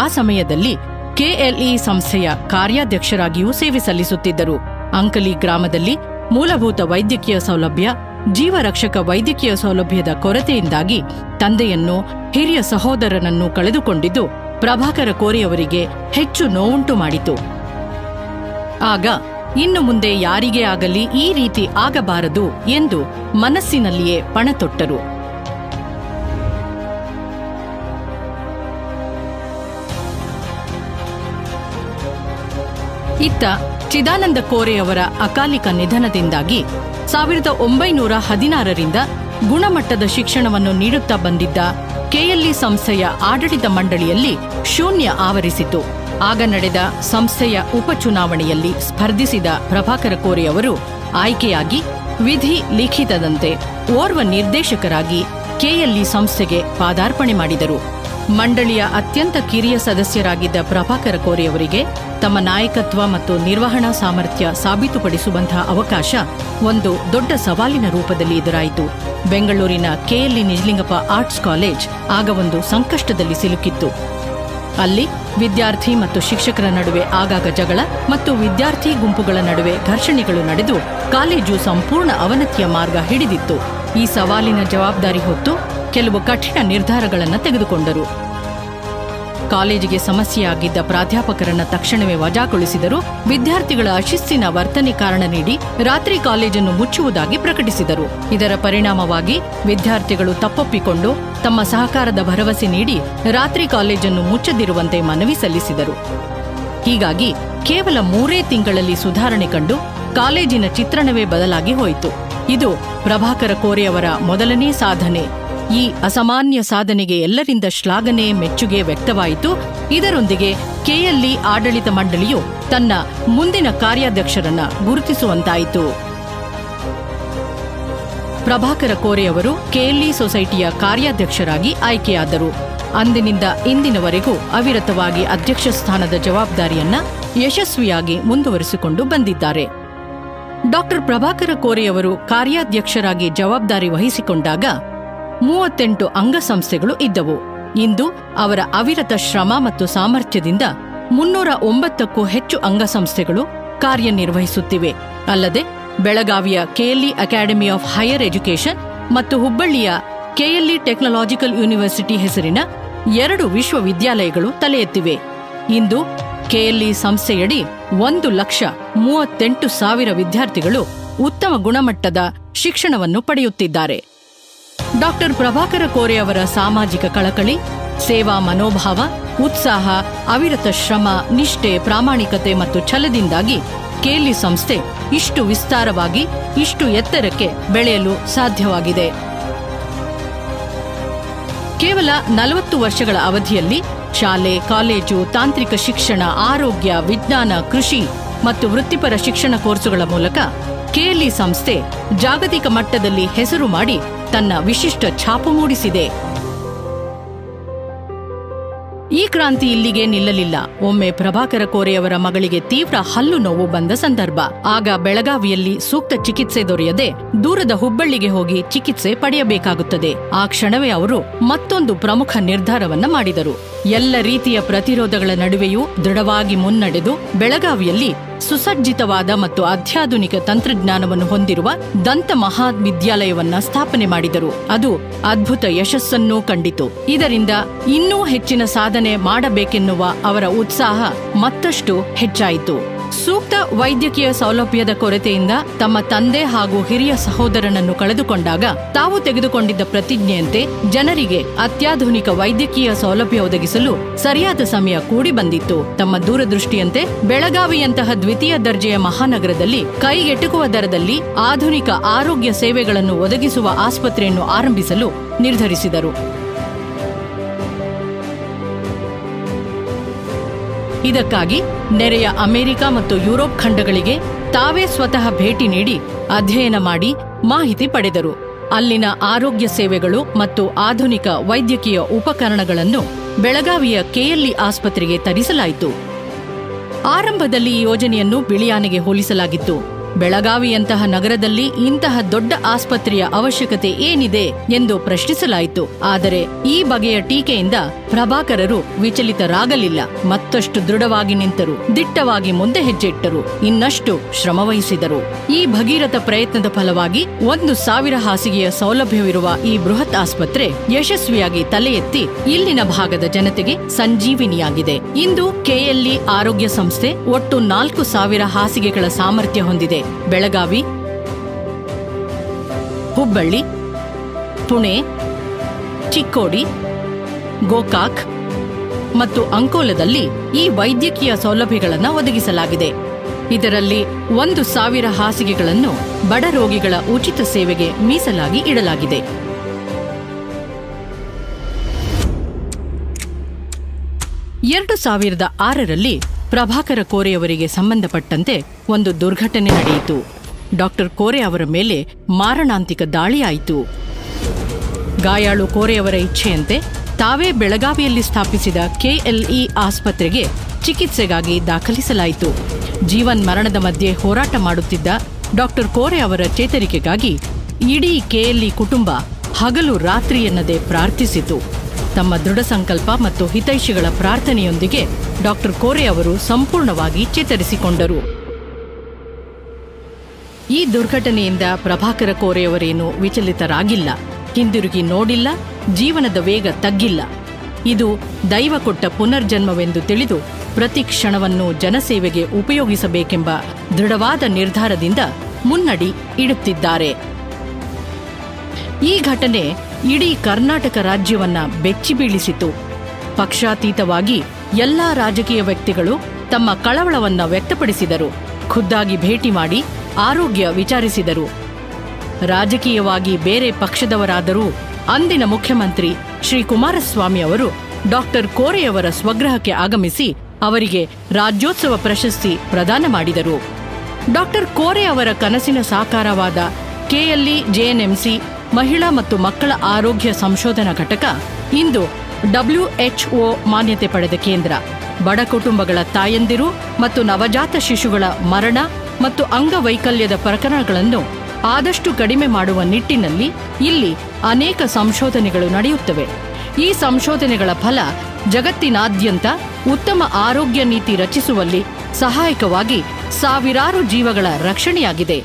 ಆ ಸಮಯದಲ್ಲಿ ಕೆಎಲ್ಇ ಸಂಸ್ಥೆಯ ಕಾರ್ಯಾಧ್ಯಕ್ಷರಾಗಿಯೂ ಸೇವೆ ಸಲ್ಲಿಸುತ್ತಿದ್ದರು. ಅಂಕಲಿ ಗ್ರಾಮದಲ್ಲಿ ಮೂಲಭೂತ ವೈದ್ಯಕೀಯ ಸೌಲಭ್ಯ, ಜೀವರಕ್ಷಕ ವೈದ್ಯಕೀಯ ಸೌಲಭ್ಯದ ಕೊರತೆಯಿಂದಾಗಿ ತಂದೆಯನ್ನು, ಹಿರಿಯ ಸಹೋದರನನ್ನು ಕಳೆದುಕೊಂಡಿದ್ದು ಪ್ರಭಾಕರ ಕೋರೆಯವರಿಗೆ ಹೆಚ್ಚು ನೋವುಂಟು ಮಾಡಿತು. ಆಗ ಇನ್ನು ಮುಂದೆ ಯಾರಿಗೇ ಆಗಲಿ ಈ ರೀತಿ ಆಗಬಾರದು ಎಂದು ಮನಸ್ಸಿನಲ್ಲಿಯೇ ಪಣತೊಟ್ಟರು. ಇತ್ತ ಚಿದಾನಂದ ಕೋರೆಯವರ ಅಕಾಲಿಕ ನಿಧನದಿಂದಾಗಿ 1916ರಿಂದ ಗುಣಮಟ್ಟದ ಶಿಕ್ಷಣವನ್ನು ನೀಡುತ್ತಾ ಬಂದಿದ್ದ ಕೆಎಲ್ಇ ಸಂಸ್ಥೆಯ ಆಡಳಿತ ಮಂಡಳಿಯಲ್ಲಿ ಶೂನ್ಯ ಆವರಿಸಿತು. ಆಗ ನಡೆದ ಸಂಸ್ಥೆಯ ಉಪಚುನಾವಣೆಯಲ್ಲಿ ಸ್ಪರ್ಧಿಸಿದ ಪ್ರಭಾಕರ ಕೋರೆ ಅವರು ಆಯ್ಕೆಯಾಗಿ ವಿಧಿ ಲಿಖಿತದಂತೆ ಓರ್ವ ನಿರ್ದೇಶಕರಾಗಿ ಕೆಎಲ್ಇ ಸಂಸ್ಥೆಗೆ ಪಾದಾರ್ಪಣೆ ಮಾಡಿದರು. ಮಂಡಳಿಯ ಅತ್ಯಂತ ಕಿರಿಯ ಸದಸ್ಯರಾಗಿದ್ದ ಪ್ರಭಾಕರ ಕೋರೆಯವರಿಗೆ ತಮ್ಮ ನಾಯಕತ್ವ ಮತ್ತು ನಿರ್ವಹಣಾ ಸಾಮರ್ಥ್ಯ ಸಾಬೀತುಪಡಿಸುವಂತಹ ಅವಕಾಶ ಒಂದು ದೊಡ್ಡ ಸವಾಲಿನ ರೂಪದಲ್ಲಿ ಎದುರಾಯಿತು. ಬೆಂಗಳೂರಿನ ಕೆಎಲ್ಇ ನಿಜಲಿಂಗಪ್ಪ ಆರ್ಟ್ಸ್ ಕಾಲೇಜ್ ಆಗ ಒಂದು ಸಂಕಷ್ಟದಲ್ಲಿ ಸಿಲುಕಿತ್ತು. ಅಲ್ಲಿ ವಿದ್ಯಾರ್ಥಿ ಮತ್ತು ಶಿಕ್ಷಕರ ನಡುವೆ ಆಗಾಗ ಜಗಳ ಮತ್ತು ವಿದ್ಯಾರ್ಥಿ ಗುಂಪುಗಳ ನಡುವೆ ಘರ್ಷಣೆಗಳು ನಡೆದು ಕಾಲೇಜು ಸಂಪೂರ್ಣ ಅವನತಿಯ ಮಾರ್ಗ ಹಿಡಿದಿತ್ತು. ಈ ಸವಾಲಿನ ಜವಾಬ್ದಾರಿ ಹೊತ್ತು ಕೆಲವು ಕಠಿಣ ನಿರ್ಧಾರಗಳನ್ನು ತೆಗೆದುಕೊಂಡರು. ಕಾಲೇಜಿಗೆ ಸಮಸ್ಯೆಯಾಗಿದ್ದ ಪ್ರಾಧ್ಯಾಪಕರನ್ನ ತಕ್ಷಣವೇ ವಜಾಗೊಳಿಸಿದರು. ವಿದ್ಯಾರ್ಥಿಗಳ ಅಶಿಸ್ತಿನ ವರ್ತನೆ ಕಾರಣ ನೀಡಿ ರಾತ್ರಿ ಕಾಲೇಜನ್ನು ಮುಚ್ಚುವುದಾಗಿ ಪ್ರಕಟಿಸಿದರು. ಇದರ ಪರಿಣಾಮವಾಗಿ ವಿದ್ಯಾರ್ಥಿಗಳು ತಪ್ಪೊಪ್ಪಿಕೊಂಡು ತಮ್ಮ ಸಹಕಾರದ ಭರವಸೆ ನೀಡಿ ರಾತ್ರಿ ಕಾಲೇಜನ್ನು ಮುಚ್ಚದಿರುವಂತೆ ಮನವಿ ಸಲ್ಲಿಸಿದರು. ಹೀಗಾಗಿ ಕೇವಲ 3 ತಿಂಗಳಲ್ಲಿ ಸುಧಾರಣೆ ಕಂಡು ಕಾಲೇಜಿನ ಚಿತ್ರಣವೇ ಬದಲಾಗಿ ಹೋಯಿತು. ಇದು ಪ್ರಭಾಕರ ಕೋರೆಯವರ ಮೊದಲನೇ ಸಾಧನೆ. ಈ ಅಸಾಮಾನ್ಯ ಸಾಧನೆಗೆ ಎಲ್ಲರಿಂದ ಶ್ಲಾಘನೆ, ಮೆಚ್ಚುಗೆ ವ್ಯಕ್ತವಾಯಿತು. ಇದರೊಂದಿಗೆ ಕೆಎಲ್ಇ ಆಡಳಿತ ಮಂಡಳಿಯು ತನ್ನ ಮುಂದಿನ ಕಾರ್ಯಾಧ್ಯಕ್ಷರನ್ನ ಗುರುತಿಸುವಂತಾಯಿತು. ಪ್ರಭಾಕರ ಕೋರೆಯವರು ಕೆಎಲ್ಇ ಸೊಸೈಟಿಯ ಕಾರ್ಯಾಧ್ಯಕ್ಷರಾಗಿ ಆಯ್ಕೆಯಾದರು. ಅಂದಿನಿಂದ ಇಂದಿನವರೆಗೂ ಅವಿರತವಾಗಿ ಅಧ್ಯಕ್ಷ ಸ್ಥಾನದ ಜವಾಬ್ದಾರಿಯನ್ನ ಯಶಸ್ವಿಯಾಗಿ ಮುಂದುವರಿಸಿಕೊಂಡು ಬಂದಿದ್ದಾರೆ. ಡಾ ಪ್ರಭಾಕರ ಕೋರೆಯವರು ಕಾರ್ಯಾಧ್ಯಕ್ಷರಾಗಿ ಜವಾಬ್ದಾರಿ ವಹಿಸಿಕೊಂಡಾಗ 38 ಅಂಗಸಂಸ್ಥೆಗಳು ಇದ್ದವು. ಇಂದು ಅವರ ಅವಿರತ ಶ್ರಮ ಮತ್ತು ಸಾಮರ್ಥ್ಯದಿಂದ 309ಕ್ಕೂ ಹೆಚ್ಚು ಅಂಗಸಂಸ್ಥೆಗಳು ಕಾರ್ಯನಿರ್ವಹಿಸುತ್ತಿವೆ. ಅಲ್ಲದೆ ಬೆಳಗಾವಿಯ KLE academy of higher education ಮತ್ತು ಹುಬ್ಬಳ್ಳಿಯ ಕೆಎಲ್ಇ ಟೆಕ್ನಾಲಜಿಕಲ್ ಯೂನಿವರ್ಸಿಟಿ ಹೆಸರಿನ 2 ವಿಶ್ವವಿದ್ಯಾಲಯಗಳು ತಲೆ ಎತ್ತಿವೆ. ಇಂದು ಕೆಎಲ್ಇ ಸಂಸ್ಥೆಯಡಿ 1,38,000 ವಿದ್ಯಾರ್ಥಿಗಳು ಉತ್ತಮ ಗುಣಮಟ್ಟದ ಶಿಕ್ಷಣವನ್ನು ಪಡೆಯುತ್ತಿದ್ದಾರೆ. ಡಾ ಪ್ರಭಾಕರ ಕೋರೆ ಅವರ ಸಾಮಾಜಿಕ ಕಳಕಳಿ, ಸೇವಾ ಮನೋಭಾವ, ಉತ್ಸಾಹ, ಅವಿರತ ಶ್ರಮ, ನಿಷ್ಠೆ, ಪ್ರಾಮಾಣಿಕತೆ ಮತ್ತು ಛಲದಿಂದಾಗಿ ಕೆಎಲ್ಇ ಸಂಸ್ಥೆ ಇಷ್ಟು ವಿಸ್ತಾರವಾಗಿ, ಇಷ್ಟು ಎತ್ತರಕ್ಕೆ ಬೆಳೆಯಲು ಸಾಧ್ಯವಾಗಿದೆ. ಕೇವಲ 40 ವರ್ಷಗಳ ಅವಧಿಯಲ್ಲಿ ಶಾಲೆ, ಕಾಲೇಜು, ತಾಂತ್ರಿಕ ಶಿಕ್ಷಣ, ಆರೋಗ್ಯ, ವಿಜ್ಞಾನ, ಕೃಷಿ ಮತ್ತು ವೃತ್ತಿಪರ ಶಿಕ್ಷಣ ಕೋರ್ಸುಗಳ ಮೂಲಕ ಕೆಎಲ್ಇ ಸಂಸ್ಥೆ ಜಾಗತಿಕ ಮಟ್ಟದಲ್ಲಿ ಹೆಸರು ಮಾಡಿ ತನ್ನ ವಿಶಿಷ್ಟ ಛಾಪು ಮೂಡಿಸಿದೆ. ಈ ಕ್ರಾಂತಿ ಇಲ್ಲಿಗೆ ನಿಲ್ಲಲಿಲ್ಲ. ಒಮ್ಮೆ ಪ್ರಭಾಕರ ಕೋರೆಯವರ ಮಗಳಿಗೆ ತೀವ್ರ ಹಲ್ಲು ನೋವು ಬಂದ ಸಂದರ್ಭ. ಆಗ ಬೆಳಗಾವಿಯಲ್ಲಿ ಸೂಕ್ತ ಚಿಕಿತ್ಸೆ ದೊರೆಯದೆ ದೂರದ ಹುಬ್ಬಳ್ಳಿಗೆ ಹೋಗಿ ಚಿಕಿತ್ಸೆ ಪಡೆಯಬೇಕಾಗುತ್ತದೆ. ಆ ಕ್ಷಣವೇ ಅವರು ಮತ್ತೊಂದು ಪ್ರಮುಖ ನಿರ್ಧಾರವನ್ನ ಮಾಡಿದರು. ಎಲ್ಲ ರೀತಿಯ ಪ್ರತಿರೋಧಗಳ ನಡುವೆಯೂ ದೃಢವಾಗಿ ಮುನ್ನಡೆದು ಬೆಳಗಾವಿಯಲ್ಲಿ ಸುಸಜ್ಜಿತವಾದ ಮತ್ತು ಅತ್ಯಾಧುನಿಕ ತಂತ್ರಜ್ಞಾನವನ್ನು ಹೊಂದಿರುವ ದಂತ ಮಹಾವಿದ್ಯಾಲಯವನ್ನ ಸ್ಥಾಪನೆ ಮಾಡಿದರು. ಅದು ಅದ್ಭುತ ಯಶಸ್ಸನ್ನೂ ಕಂಡಿತು. ಇದರಿಂದ ಇನ್ನೂ ಹೆಚ್ಚಿನ ಸಾಧನೆ ಮಾಡಬೇಕೆನ್ನುವ ಅವರ ಉತ್ಸಾಹ ಮತ್ತಷ್ಟು ಹೆಚ್ಚಾಯಿತು. ಸೂಕ್ತ ವೈದ್ಯಕೀಯ ಸೌಲಭ್ಯದ ಕೊರತೆಯಿಂದ ತಮ್ಮ ತಂದೆ ಹಾಗೂ ಹಿರಿಯ ಸಹೋದರನನ್ನು ಕಳೆದುಕೊಂಡಾಗ ತಾವು ತೆಗೆದುಕೊಂಡಿದ್ದ ಪ್ರತಿಜ್ಞೆಯಂತೆ ಜನರಿಗೆ ಅತ್ಯಾಧುನಿಕ ವೈದ್ಯಕೀಯ ಸೌಲಭ್ಯ ಒದಗಿಸಲು ಸರಿಯಾದ ಸಮಯ ಕೂಡಿ ಬಂದಿತ್ತು. ತಮ್ಮ ದೂರದೃಷ್ಟಿಯಂತೆ ಬೆಳಗಾವಿಯಂತಹ ದ್ವಿತೀಯ ದರ್ಜೆಯ ಮಹಾನಗರದಲ್ಲಿ ಕೈಗೆಟುಕುವ ದರದಲ್ಲಿ ಆಧುನಿಕ ಆರೋಗ್ಯ ಸೇವೆಗಳನ್ನು ಒದಗಿಸುವ ಆಸ್ಪತ್ರೆಯನ್ನು ಆರಂಭಿಸಲು ನಿರ್ಧರಿಸಿದರು. ಇದಕ್ಕಾಗಿ ನೆರೆಯ ಅಮೆರಿಕ ಮತ್ತು ಯುರೋಪ್ ಖಂಡಗಳಿಗೆ ತಾವೇ ಸ್ವತಃ ಭೇಟಿ ನೀಡಿ ಅಧ್ಯಯನ ಮಾಡಿ ಮಾಹಿತಿ ಪಡೆದರು. ಅಲ್ಲಿನ ಆರೋಗ್ಯ ಸೇವೆಗಳು ಮತ್ತು ಆಧುನಿಕ ವೈದ್ಯಕೀಯ ಉಪಕರಣಗಳನ್ನು ಬೆಳಗಾವಿಯ ಕೆಎಲ್ಇ ಆಸ್ಪತ್ರೆಗೆ ತರಿಸಲಾಯಿತು. ಆರಂಭದಲ್ಲಿ ಈ ಯೋಜನೆಯನ್ನು ಬಿಳಿಯಾನೆಗೆ ಹೋಲಿಸಲಾಗಿತ್ತು. ಬೆಳಗಾವಿಯಂತಹ ನಗರದಲ್ಲಿ ಇಂತಹ ದೊಡ್ಡ ಆಸ್ಪತ್ರೆಯ ಅವಶ್ಯಕತೆ ಏನಿದೆ ಎಂದು ಪ್ರಶ್ನಿಸಲಾಯಿತು. ಆದರೆ ಈ ಬಗೆಯ ಟೀಕೆಯಿಂದ ಪ್ರಭಾಕರರು ವಿಚಲಿತರಾಗಲಿಲ್ಲ. ಮತ್ತಷ್ಟು ದೃಢವಾಗಿ ನಿಂತರು, ದಿಟ್ಟವಾಗಿ ಮುಂದೆ ಹೆಜ್ಜೆ ಇಟ್ಟರು, ಇನ್ನಷ್ಟು ಶ್ರಮವಹಿಸಿದರು. ಈ ಭಗೀರಥ ಪ್ರಯತ್ನದ ಫಲವಾಗಿ 1,000 ಹಾಸಿಗೆಯ ಸೌಲಭ್ಯವಿರುವ ಈ ಬೃಹತ್ ಆಸ್ಪತ್ರೆ ಯಶಸ್ವಿಯಾಗಿ ತಲೆ ಎತ್ತಿ ಇಲ್ಲಿನ ಭಾಗದ ಜನತೆಗೆ ಸಂಜೀವಿನಿಯಾಗಿದೆ. ಇಂದು ಕೆಎಲ್ಇ ಆರೋಗ್ಯ ಸಂಸ್ಥೆ ಒಟ್ಟು 4,000 ಹಾಸಿಗೆಗಳ ಸಾಮರ್ಥ್ಯ ಹೊಂದಿದೆ. ಬೆಳಗಾವಿ, ಹುಬ್ಬಳ್ಳಿ, ಪುಣೆ, ಚಿಕ್ಕೋಡಿ, ಗೋಕಾಕ್ ಮತ್ತು ಅಂಕೋಲದಲ್ಲಿ ಈ ವೈದ್ಯಕೀಯ ಸೌಲಭ್ಯಗಳನ್ನು ಒದಗಿಸಲಾಗಿದೆ. ಇದರಲ್ಲಿ 1,000 ಹಾಸಿಗೆಗಳನ್ನು ಬಡ ರೋಗಿಗಳ ಉಚಿತ ಸೇವೆಗೆ ಮೀಸಲಾಗಿ ಇಡಲಾಗಿದೆ. 2006ರಲ್ಲಿ ಪ್ರಭಾಕರ ಕೋರೆಯವರಿಗೆ ಸಂಬಂಧಪಟ್ಟಂತೆ ಒಂದು ದುರ್ಘಟನೆ ನಡೆಯಿತು. ಡಾಕ್ಟರ್ ಕೋರೆ ಅವರ ಮೇಲೆ ಮಾರಣಾಂತಿಕ ದಾಳಿಯಾಯಿತು. ಗಾಯಾಳು ಕೋರೆಯವರ ಇಚ್ಛೆಯಂತೆ ತಾವೇ ಬೆಳಗಾವಿಯಲ್ಲಿ ಸ್ಥಾಪಿಸಿದ KLE ಆಸ್ಪತ್ರೆಗೆ ಚಿಕಿತ್ಸೆಗಾಗಿ ದಾಖಲಿಸಲಾಯಿತು. ಜೀವನ್ಮರಣದ ಮಧ್ಯೆ ಹೋರಾಟ ಮಾಡುತ್ತಿದ್ದ ಡಾಕ್ಟರ್ ಕೋರೆ ಅವರ ಚೇತರಿಕೆಗಾಗಿ ಇಡೀ KLE ಕುಟುಂಬ ಹಗಲು ರಾತ್ರಿ ಎನ್ನದೆ ಪ್ರಾರ್ಥಿಸಿತು. ತಮ್ಮ ದೃಢ ಸಂಕಲ್ಪ ಮತ್ತು ಹಿತೈಷಿಗಳ ಪ್ರಾರ್ಥನೆಯೊಂದಿಗೆ ಡಾಕ್ಟರ್ ಕೋರೆ ಅವರು ಸಂಪೂರ್ಣವಾಗಿ ಚೇತರಿಸಿಕೊಂಡರು. ಈ ದುರ್ಘಟನೆಯಿಂದ ಪ್ರಭಾಕರ ಕೋರೆಯವರೇನು ವಿಚಲಿತರಾಗಿಲ್ಲ, ಹಿಂದಿರುಗಿ ನೋಡಿಲ್ಲ, ಜೀವನದ ವೇಗ ತಗ್ಗಿಲ್ಲ. ಇದು ದೈವ ಕೊಟ್ಟ ಪುನರ್ಜನ್ಮವೆಂದು ತಿಳಿದು ಪ್ರತಿ ಕ್ಷಣವನ್ನು ಜನಸೇವೆಗೆ ಉಪಯೋಗಿಸಬೇಕೆಂಬ ದೃಢವಾದ ನಿರ್ಧಾರದಿಂದ ಮುನ್ನಡಿ ಇಡುತ್ತಿದ್ದಾರೆ. ಈ ಘಟನೆ ಇಡೀ ಕರ್ನಾಟಕ ರಾಜ್ಯವನ್ನ ಬೆಚ್ಚಿಬೀಳಿಸಿತು. ಪಕ್ಷಾತೀತವಾಗಿ ಎಲ್ಲಾ ರಾಜಕೀಯ ವ್ಯಕ್ತಿಗಳು ತಮ್ಮ ಕಳವಳವನ್ನ ವ್ಯಕ್ತಪಡಿಸಿದರು. ಖುದ್ದಾಗಿ ಭೇಟಿ ಮಾಡಿ ಆರೋಗ್ಯ ವಿಚಾರಿಸಿದರು. ರಾಜಕೀಯವಾಗಿ ಬೇರೆ ಪಕ್ಷದವರಾದರೂ ಅಂದಿನ ಮುಖ್ಯಮಂತ್ರಿ ಶ್ರೀ ಕುಮಾರಸ್ವಾಮಿ ಅವರು ಡಾಕ್ಟರ್ ಕೋರೆಯವರ ಸ್ವಗೃಹಕ್ಕೆ ಆಗಮಿಸಿ ಅವರಿಗೆ ರಾಜ್ಯೋತ್ಸವ ಪ್ರಶಸ್ತಿ ಪ್ರದಾನ ಮಾಡಿದರು. ಡಾಕ್ಟರ್ ಕೋರೆ ಅವರ ಕನಸಿನ ಸಾಕಾರವಾದ KLE JNMC ಮಹಿಳಾ ಮತ್ತು ಮಕ್ಕಳ ಆರೋಗ್ಯ ಸಂಶೋಧನಾ ಘಟಕ ಇಂದು WHO ಮಾನ್ಯತೆ ಪಡೆದ ಕೇಂದ್ರ. ಬಡ ಕುಟುಂಬಗಳ ತಾಯಂದಿರು ಮತ್ತು ನವಜಾತ ಶಿಶುಗಳ ಮರಣ ಮತ್ತು ಅಂಗವೈಕಲ್ಯದ ಪ್ರಕರಣಗಳನ್ನು ಆದಷ್ಟು ಕಡಿಮೆ ಮಾಡುವ ನಿಟ್ಟಿನಲ್ಲಿ ಇಲ್ಲಿ ಅನೇಕ ಸಂಶೋಧನೆಗಳು ನಡೆಯುತ್ತವೆ. ಈ ಸಂಶೋಧನೆಗಳ ಫಲ ಜಗತ್ತಿನಾದ್ಯಂತ ಉತ್ತಮ ಆರೋಗ್ಯ ನೀತಿ ರಚಿಸುವಲ್ಲಿ ಸಹಾಯಕವಾಗಿ ಸಾವಿರಾರು ಜೀವಗಳ ರಕ್ಷಣೆಯಾಗಿದೆ.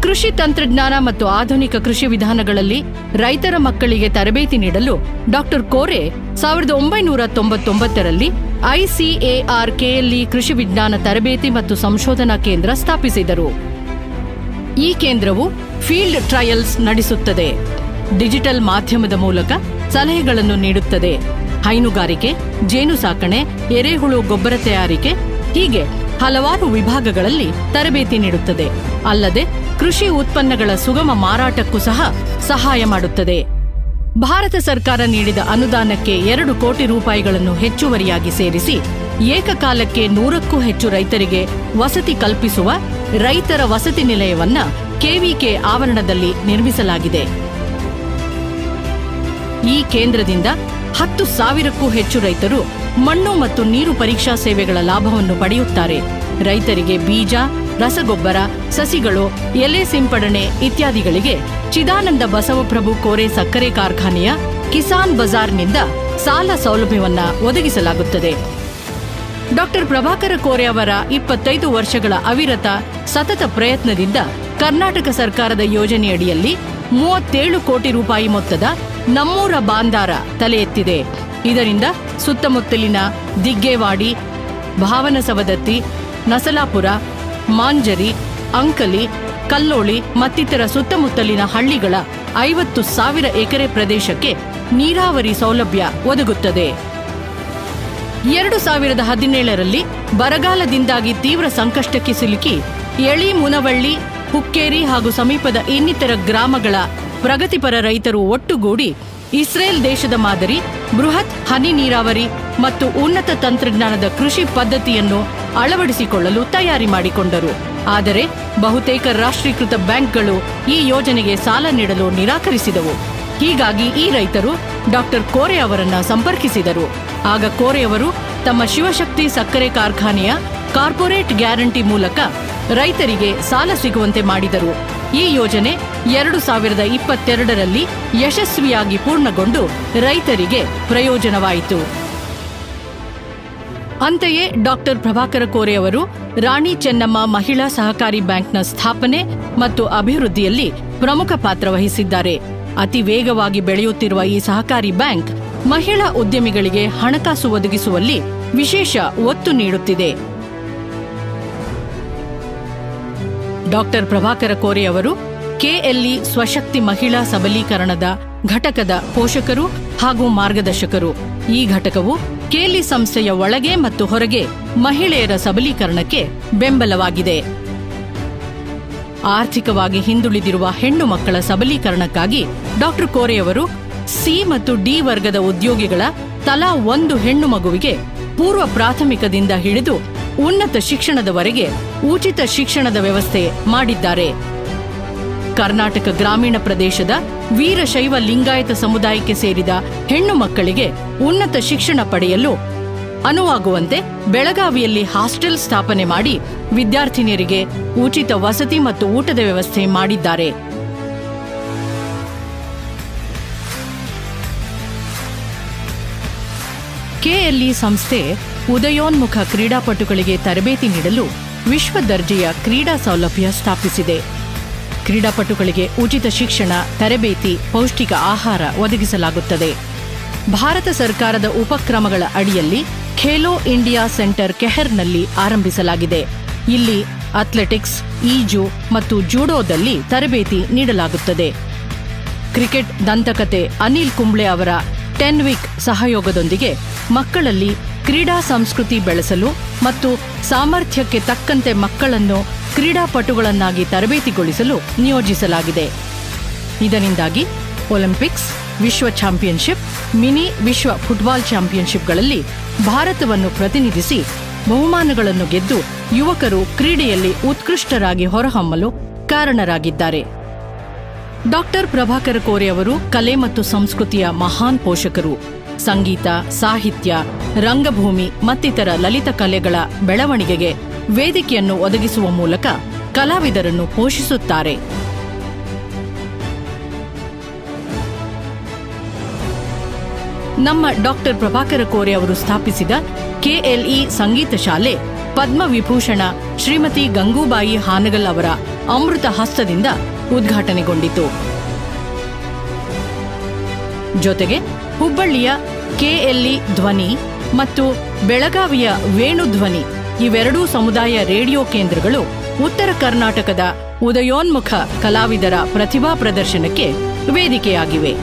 ಕೃಷಿ ತಂತ್ರಜ್ಞಾನ ಮತ್ತು ಆಧುನಿಕ ಕೃಷಿ ವಿಧಾನಗಳಲ್ಲಿ ರೈತರ ಮಕ್ಕಳಿಗೆ ತರಬೇತಿ ನೀಡಲು ಡಾಕ್ಟರ್ ಕೋರೆ 1999ರಲ್ಲಿ ICAR KLE ಕೃಷಿ ವಿಜ್ಞಾನ ತರಬೇತಿ ಮತ್ತು ಸಂಶೋಧನಾ ಕೇಂದ್ರ ಸ್ಥಾಪಿಸಿದರು. ಈ ಕೇಂದ್ರವು ಫೀಲ್ಡ್ ಟ್ರಯಲ್ಸ್ ನಡೆಸುತ್ತದೆ, ಡಿಜಿಟಲ್ ಮಾಧ್ಯಮದ ಮೂಲಕ ಸಲಹೆಗಳನ್ನು ನೀಡುತ್ತದೆ, ಹೈನುಗಾರಿಕೆ, ಜೇನು ಸಾಕಣೆ, ಎರೆಹುಳು ಗೊಬ್ಬರ ತಯಾರಿಕೆ ಹೀಗೆ ಹಲವಾರು ವಿಭಾಗಗಳಲ್ಲಿ ತರಬೇತಿ ನೀಡುತ್ತದೆ. ಅಲ್ಲದೆ ಕೃಷಿ ಉತ್ಪನ್ನಗಳ ಸುಗಮ ಮಾರಾಟಕ್ಕೂ ಸಹ ಸಹಾಯ ಮಾಡುತ್ತದೆ. ಭಾರತ ಸರ್ಕಾರ ನೀಡಿದ ಅನುದಾನಕ್ಕೆ 2 ಕೋಟಿ ರೂಪಾಯಿಗಳನ್ನು ಹೆಚ್ಚುವರಿಯಾಗಿ ಸೇರಿಸಿ ಏಕಕಾಲಕ್ಕೆ 100ಕ್ಕೂ ಹೆಚ್ಚು ರೈತರಿಗೆ ವಸತಿ ಕಲ್ಪಿಸುವ ರೈತರ ವಸತಿ ನಿಲಯವನ್ನ KVK ಆವರಣದಲ್ಲಿ ನಿರ್ಮಿಸಲಾಗಿದೆ. ಈ ಕೇಂದ್ರದಿಂದ 10,000ಕ್ಕೂ ಹೆಚ್ಚು ರೈತರು ಮಣ್ಣು ಮತ್ತು ನೀರು ಪರೀಕ್ಷಾ ಸೇವೆಗಳ ಲಾಭವನ್ನು ಪಡೆಯುತ್ತಾರೆ. ರೈತರಿಗೆ ಬೀಜ, ರಸಗೊಬ್ಬರ, ಸಸಿಗಳು, ಎಲೆ ಸಿಂಪಡಣೆ ಇತ್ಯಾದಿಗಳಿಗೆ ಚಿದಾನಂದ ಬಸವಪ್ರಭು ಕೋರೆ ಸಕ್ಕರೆ ಕಾರ್ಖಾನೆಯ ಕಿಸಾನ್ ಬಜಾರ್ನಿಂದ ಸಾಲ ಸೌಲಭ್ಯವನ್ನ ಒದಗಿಸಲಾಗುತ್ತದೆ. ಡಾಕ್ಟರ್ ಪ್ರಭಾಕರ ಕೋರೆ ಅವರ 25 ವರ್ಷಗಳ ಅವಿರತ ಸತತ ಪ್ರಯತ್ನದಿಂದ ಕರ್ನಾಟಕ ಸರ್ಕಾರದ ಯೋಜನೆಯಡಿಯಲ್ಲಿ 37 ಕೋಟಿ ರೂಪಾಯಿ ಮೊತ್ತದ ನಮ್ಮೂರ ಬಾಂದಾರ ತಲೆ ಎತ್ತಿದೆ. ಇದರಿಂದ ಸುತ್ತಮುತ್ತಲಿನ ದಿಗ್ಗೇವಾಡಿ, ಭಾವನಸವದತ್ತಿ, ನಸಲಾಪುರ, ಮಾಂಜರಿ, ಅಂಕಲಿ, ಕಲ್ಲೋಳಿ ಮತ್ತಿತರ ಸುತ್ತಮುತ್ತಲಿನ ಹಳ್ಳಿಗಳ 50,000 ಎಕರೆ ಪ್ರದೇಶಕ್ಕೆ ನೀರಾವರಿ ಸೌಲಭ್ಯ ಒದಗುತ್ತದೆ. 2017ರಲ್ಲಿ ಬರಗಾಲದಿಂದಾಗಿ ತೀವ್ರ ಸಂಕಷ್ಟಕ್ಕೆ ಸಿಲುಕಿ ಎಳಿ, ಮುನವಳ್ಳಿ, ಹುಕ್ಕೇರಿ ಹಾಗೂ ಸಮೀಪದ ಇನ್ನಿತರ ಗ್ರಾಮಗಳ ಪ್ರಗತಿಪರ ರೈತರು ಒಟ್ಟುಗೂಡಿ ಇಸ್ರೇಲ್ ದೇಶದ ಮಾದರಿ ಬೃಹತ್ ಹನಿ ನೀರಾವರಿ ಮತ್ತು ಉನ್ನತ ತಂತ್ರಜ್ಞಾನದ ಕೃಷಿ ಪದ್ಧತಿಯನ್ನು ಅಳವಡಿಸಿಕೊಳ್ಳಲು ತಯಾರಿ ಮಾಡಿಕೊಂಡರು. ಆದರೆ ಬಹುತೇಕ ರಾಷ್ಟ್ರೀಕೃತ ಬ್ಯಾಂಕ್ಗಳು ಈ ಯೋಜನೆಗೆ ಸಾಲ ನೀಡಲು ನಿರಾಕರಿಸಿದವು. ಹೀಗಾಗಿ ಈ ರೈತರು ಡಾಕ್ಟರ್ ಕೋರೆ ಅವರನ್ನ ಸಂಪರ್ಕಿಸಿದರು. ಆಗ ಕೋರೆ ಅವರು ತಮ್ಮ ಶಿವಶಕ್ತಿ ಸಕ್ಕರೆ ಕಾರ್ಖಾನೆಯ ಕಾರ್ಪೊರೇಟ್ ಗ್ಯಾರಂಟಿ ಮೂಲಕ ರೈತರಿಗೆ ಸಾಲ ಸಿಗುವಂತೆ ಮಾಡಿದರು. ಈ ಯೋಜನೆ 2022ರಲ್ಲಿ ಯಶಸ್ವಿಯಾಗಿ ಪೂರ್ಣಗೊಂಡು ರೈತರಿಗೆ ಪ್ರಯೋಜನವಾಯಿತು. ಅಂತೆಯೇ ಡಾಕ್ಟರ್ ಪ್ರಭಾಕರ ಕೋರೆ ಅವರು ರಾಣಿ ಚೆನ್ನಮ್ಮ ಮಹಿಳಾ ಸಹಕಾರಿ ಬ್ಯಾಂಕ್ನ ಸ್ಥಾಪನೆ ಮತ್ತು ಅಭಿವೃದ್ಧಿಯಲ್ಲಿ ಪ್ರಮುಖ ಪಾತ್ರ ವಹಿಸಿದ್ದಾರೆ. ಅತಿ ವೇಗವಾಗಿ ಬೆಳೆಯುತ್ತಿರುವ ಈ ಸಹಕಾರಿ ಬ್ಯಾಂಕ್ ಮಹಿಳಾ ಉದ್ಯಮಿಗಳಿಗೆ ಹಣಕಾಸು ಒದಗಿಸುವಲ್ಲಿ ವಿಶೇಷ ಒತ್ತು ನೀಡುತ್ತಿದೆ. ಡಾಕ್ಟರ್ ಪ್ರಭಾಕರ ಕೋರೆ ಅವರು KLE ಸ್ವಶಕ್ತಿ ಮಹಿಳಾ ಸಬಲೀಕರಣದ ಘಟಕದ ಪೋಷಕರು ಹಾಗೂ ಮಾರ್ಗದರ್ಶಕರು. ಈ ಘಟಕವು ಕೆಎಲ್ಇ ಸಂಸ್ಥೆಯ ಒಳಗೆ ಮತ್ತು ಹೊರಗೆ ಮಹಿಳೆಯರ ಸಬಲೀಕರಣಕ್ಕೆ ಬೆಂಬಲವಾಗಿದೆ. ಆರ್ಥಿಕವಾಗಿ ಹಿಂದುಳಿದಿರುವ ಹೆಣ್ಣು ಮಕ್ಕಳ ಸಬಲೀಕರಣಕ್ಕಾಗಿ ಡಾ. ಕೋರೆಯವರು ಸಿ ಮತ್ತು ಡಿ ವರ್ಗದ ಉದ್ಯೋಗಿಗಳ ತಲಾ ಒಂದು ಹೆಣ್ಣು ಮಗುವಿಗೆ ಪೂರ್ವ ಪ್ರಾಥಮಿಕದಿಂದ ಹಿಡಿದು ಉನ್ನತ ಶಿಕ್ಷಣದವರೆಗೆ ಉಚಿತ ಶಿಕ್ಷಣದ ವ್ಯವಸ್ಥೆ ಮಾಡಿದ್ದಾರೆ. ಕರ್ನಾಟಕ ಗ್ರಾಮೀಣ ಪ್ರದೇಶದ ವೀರಶೈವ ಲಿಂಗಾಯತ ಸಮುದಾಯಕ್ಕೆ ಸೇರಿದ ಹೆಣ್ಣು ಮಕ್ಕಳಿಗೆ ಉನ್ನತ ಶಿಕ್ಷಣ ಪಡೆಯಲು ಅನುವಾಗುವಂತೆ ಬೆಳಗಾವಿಯಲ್ಲಿ ಹಾಸ್ಟೆಲ್ ಸ್ಥಾಪನೆ ಮಾಡಿ ವಿದ್ಯಾರ್ಥಿನಿಯರಿಗೆ ಉಚಿತ ವಸತಿ ಮತ್ತು ಊಟದ ವ್ಯವಸ್ಥೆ ಮಾಡಿದ್ದಾರೆ. ಕೆಎಲ್ಇ ಸಂಸ್ಥೆ ಉದಯೋನ್ಮುಖ ಕ್ರೀಡಾಪಟುಗಳಿಗೆ ತರಬೇತಿ ನೀಡಲು ವಿಶ್ವ ದರ್ಜೆಯ ಕ್ರೀಡಾ ಸೌಲಭ್ಯ ಸ್ಥಾಪಿಸಿದೆ. ಕ್ರೀಡಾಪಟುಗಳಿಗೆ ಉಚಿತ ಶಿಕ್ಷಣ, ತರಬೇತಿ, ಪೌಷ್ಟಿಕ ಆಹಾರ ಒದಗಿಸಲಾಗುತ್ತದೆ. ಭಾರತ ಸರ್ಕಾರದ ಉಪಕ್ರಮಗಳ ಅಡಿಯಲ್ಲಿ ಖೇಲೋ ಇಂಡಿಯಾ ಸೆಂಟರ್ ಕೆಹರ್ನಲ್ಲಿ ಆರಂಭಿಸಲಾಗಿದೆ. ಇಲ್ಲಿ ಅಥ್ಲೆಟಿಕ್ಸ್, ಈಜು ಮತ್ತು ಜೂಡೋದಲ್ಲಿ ತರಬೇತಿ ನೀಡಲಾಗುತ್ತದೆ. ಕ್ರಿಕೆಟ್ ದಂತಕತೆ ಅನಿಲ್ ಕುಂಬ್ಳೆ ಅವರ 10 ವೀಕ್ ಸಹಯೋಗದೊಂದಿಗೆ ಮಕ್ಕಳಲ್ಲಿ ಕ್ರೀಡಾ ಸಂಸ್ಕೃತಿ ಬೆಳೆಸಲು ಮತ್ತು ಸಾಮರ್ಥ್ಯಕ್ಕೆ ತಕ್ಕಂತೆ ಮಕ್ಕಳನ್ನು ಕ್ರೀಡಾಪಟುಗಳನ್ನಾಗಿ ತರಬೇತಿಗೊಳಿಸಲು ನಿಯೋಜಿಸಲಾಗಿದೆ. ಇದರಿಂದಾಗಿ ಒಲಿಂಪಿಕ್ಸ್, ವಿಶ್ವ ಚಾಂಪಿಯನ್ಶಿಪ್, ಮಿನಿ ವಿಶ್ವ ಫುಟ್ಬಾಲ್ ಚಾಂಪಿಯನ್ಶಿಪ್ಗಳಲ್ಲಿ ಭಾರತವನ್ನು ಪ್ರತಿನಿಧಿಸಿ ಬಹುಮಾನಗಳನ್ನು ಗೆದ್ದು ಯುವಕರು ಕ್ರೀಡೆಯಲ್ಲಿ ಉತ್ಕೃಷ್ಟರಾಗಿ ಹೊರಹೊಮ್ಮಲು ಕಾರಣರಾಗಿದ್ದಾರೆ. ಡಾ. ಪ್ರಭಾಕರ ಕೋರೆ ಅವರು ಕಲೆ ಮತ್ತು ಸಂಸ್ಕೃತಿಯ ಮಹಾನ್ ಪೋಷಕರು. ಸಂಗೀತ, ಸಾಹಿತ್ಯ, ರಂಗಭೂಮಿ ಮತ್ತಿತರ ಲಲಿತ ಕಲೆಗಳ ಬೆಳವಣಿಗೆಗೆ ವೇದಿಕೆಯನ್ನು ಒದಗಿಸುವ ಮೂಲಕ ಕಲಾವಿದರನ್ನು ಪೋಷಿಸುತ್ತಾರೆ. ನಮ್ಮ ಡಾ. ಪ್ರಭಾಕರ ಕೋರೆ ಅವರು ಸ್ಥಾಪಿಸಿದ ಕೆಎಲ್ಇ ಸಂಗೀತ ಶಾಲೆ ಪದ್ಮವಿಭೂಷಣ ಶ್ರೀಮತಿ ಗಂಗೂಬಾಯಿ ಹಾನಗಲ್ ಅವರ ಅಮೃತ ಹಸ್ತದಿಂದ ಉದ್ಘಾಟನೆಗೊಂಡಿತು. ಜೊತೆಗೆ ಹುಬ್ಬಳ್ಳಿಯ ಕೆಎಲ್ಇ ಧ್ವನಿ ಮತ್ತು ಬೆಳಗಾವಿಯ ವೇಣುಧ್ವನಿ ಇವೆರಡೂ ಸಮುದಾಯ ರೇಡಿಯೋ ಕೇಂದ್ರಗಳು ಉತ್ತರ ಕರ್ನಾಟಕದ ಉದಯೋನ್ಮುಖ ಕಲಾವಿದರ ಪ್ರತಿಭಾ ಪ್ರದರ್ಶನಕ್ಕೆ ವೇದಿಕೆಯಾಗಿವೆ.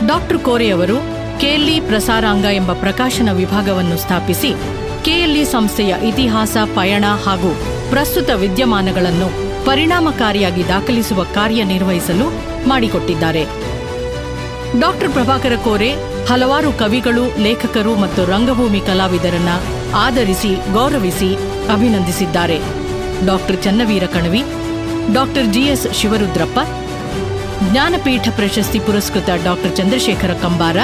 ಡಾ. ಕೋರೆಯವರು ಕೆಎಲ್ಇ ಪ್ರಸಾರಾಂಗ ಎಂಬ ಪ್ರಕಾಶನ ವಿಭಾಗವನ್ನು ಸ್ಥಾಪಿಸಿ ಕೆಎಲ್ಇ ಸಂಸ್ಥೆಯ ಇತಿಹಾಸ, ಪಯಣ ಹಾಗೂ ಪ್ರಸ್ತುತ ವಿದ್ಯಮಾನಗಳನ್ನು ಪರಿಣಾಮಕಾರಿಯಾಗಿ ದಾಖಲಿಸುವ ಕಾರ್ಯನಿರ್ವಹಿಸಲು ಮಾಡಿಕೊಟ್ಟಿದ್ದಾರೆ. ಡಾ. ಪ್ರಭಾಕರ ಕೋರೆ ಹಲವಾರು ಕವಿಗಳು, ಲೇಖಕರು ಮತ್ತು ರಂಗಭೂಮಿ ಕಲಾವಿದರನ್ನ ಆದರಿಸಿ, ಗೌರವಿಸಿ, ಅಭಿನಂದಿಸಿದ್ದಾರೆ. ಡಾ. ಚನ್ನವೀರ ಕಣವಿ, ಡಾ. ಜಿಎಸ್ ಶಿವರುದ್ರಪ್ಪ, ಜ್ಞಾನಪೀಠ ಪ್ರಶಸ್ತಿ ಪುರಸ್ಕೃತ ಡಾ. ಚಂದ್ರಶೇಖರ ಕಂಬಾರ,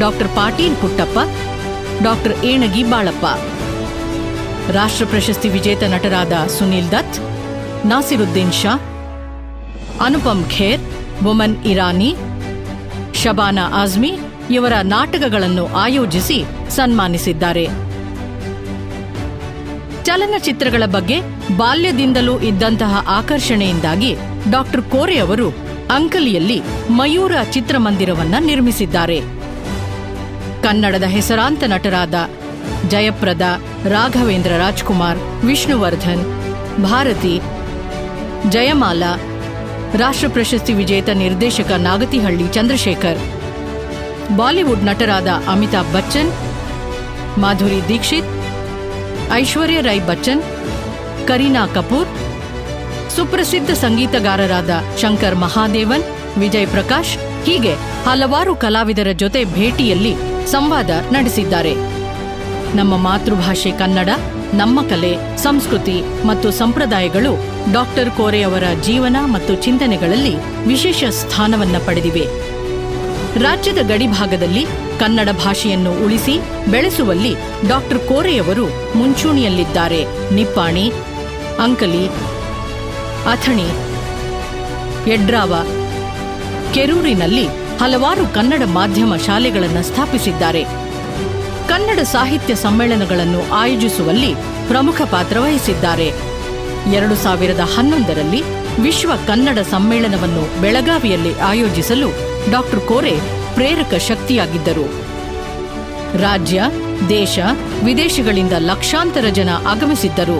ಡಾ. ಪಾಟೀಲ್ ಪುಟ್ಟಪ್ಪ, ಡಾ. ಏಣಗಿ ಬಾಳಪ್ಪ, ರಾಷ್ಟ್ರ ಪ್ರಶಸ್ತಿ ವಿಜೇತ ನಟರಾದ ಸುನೀಲ್ ದತ್, ನಾಸಿರುದ್ದೀನ್ ಶಾ, ಅನುಪಮ್ ಖೇರ್, ಬೊಮನ್ ಇರಾನಿ, ಶಬಾನಾ ಆಜ್ಮಿ ಇವರ ನಾಟಕಗಳನ್ನು ಆಯೋಜಿಸಿ ಸನ್ಮಾನಿಸಿದ್ದಾರೆ. ಚಲನಚಿತ್ರಗಳ ಬಗ್ಗೆ ಬಾಲ್ಯದಿಂದಲೂ ಇದ್ದಂತಹ ಆಕರ್ಷಣೆಯಿಂದಾಗಿ ಡಾ. ಕೋರೆ ಅವರು ಅಂಕಲಿಯಲ್ಲಿ ಮಯೂರ ಚಿತ್ರಮಂದಿರವನ್ನ ನಿರ್ಮಿಸಿದ್ದಾರೆ. ಕನ್ನಡದ ಹೆಸರಾಂತ ನಟರಾದ ಜಯಪ್ರದ, ರಾಘವೇಂದ್ರ ರಾಜ್ಕುಮಾರ್, ವಿಷ್ಣುವರ್ಧನ್, ಭಾರತಿ, ಜಯಮಾಲಾ, ರಾಷ್ಟ್ರ ಪ್ರಶಸ್ತಿ ವಿಜೇತ ನಿರ್ದೇಶಕ ನಾಗತಿಹಳ್ಳಿ ಚಂದ್ರಶೇಖರ್, ಬಾಲಿವುಡ್ ನಟರಾದ ಅಮಿತಾಬ್ ಬಚ್ಚನ್, ಮಾಧುರಿ ದೀಕ್ಷಿತ್, ಐಶ್ವರ್ಯ ರೈ ಬಚ್ಚನ್, ಕರೀನಾ ಕಪೂರ್, ಸುಪ್ರಸಿದ್ಧ ಸಂಗೀತಗಾರರಾದ ಶಂಕರ್ ಮಹಾದೇವನ್, ವಿಜಯ್ ಪ್ರಕಾಶ್ ಹೀಗೆ ಹಲವಾರು ಕಲಾವಿದರ ಜೊತೆ ಭೇಟಿಯಲ್ಲಿ ಸಂವಾದ ನಡೆಸಿದ್ದಾರೆ. ನಮ್ಮ ಮಾತೃಭಾಷೆ ಕನ್ನಡ, ನಮ್ಮ ಕಲೆ, ಸಂಸ್ಕೃತಿ ಮತ್ತು ಸಂಪ್ರದಾಯಗಳು ಡಾ. ಕೋರೆ ಅವರ ಜೀವನ ಮತ್ತು ಚಿಂತನೆಗಳಲ್ಲಿ ವಿಶೇಷ ಸ್ಥಾನವನ್ನ ಪಡೆದಿವೆ. ರಾಜ್ಯದ ಗಡಿಭಾಗದಲ್ಲಿ ಕನ್ನಡ ಭಾಷೆಯನ್ನು ಉಳಿಸಿ ಬೆಳೆಸುವಲ್ಲಿ ಡಾ. ಕೋರೆಯವರು ಮುಂಚೂಣಿಯಲ್ಲಿದ್ದಾರೆ. ನಿಪ್ಪಾಣಿ, ಅಂಕಲಿ, ಅಥಣಿ, ಯಡ್ರಾವ, ಕೆರೂರಿನಲ್ಲಿ ಹಲವಾರು ಕನ್ನಡ ಮಾಧ್ಯಮ ಶಾಲೆಗಳನ್ನು ಸ್ಥಾಪಿಸಿದ್ದಾರೆ. ಕನ್ನಡ ಸಾಹಿತ್ಯ ಸಮ್ಮೇಳನಗಳನ್ನು ಆಯೋಜಿಸುವಲ್ಲಿ ಪ್ರಮುಖ ಪಾತ್ರ ವಹಿಸಿದ್ದಾರೆ. 2011ರಲ್ಲಿ ವಿಶ್ವ ಕನ್ನಡ ಸಮ್ಮೇಳನವನ್ನು ಬೆಳಗಾವಿಯಲ್ಲಿ ಆಯೋಜಿಸಲು ಡಾ. ಕೋರೆ ಪ್ರೇರಕ ಶಕ್ತಿಯಾಗಿದ್ದರು. ರಾಜ್ಯ, ದೇಶ, ವಿದೇಶಗಳಿಂದ ಲಕ್ಷಾಂತರ ಜನ ಆಗಮಿಸಿದ್ದರು.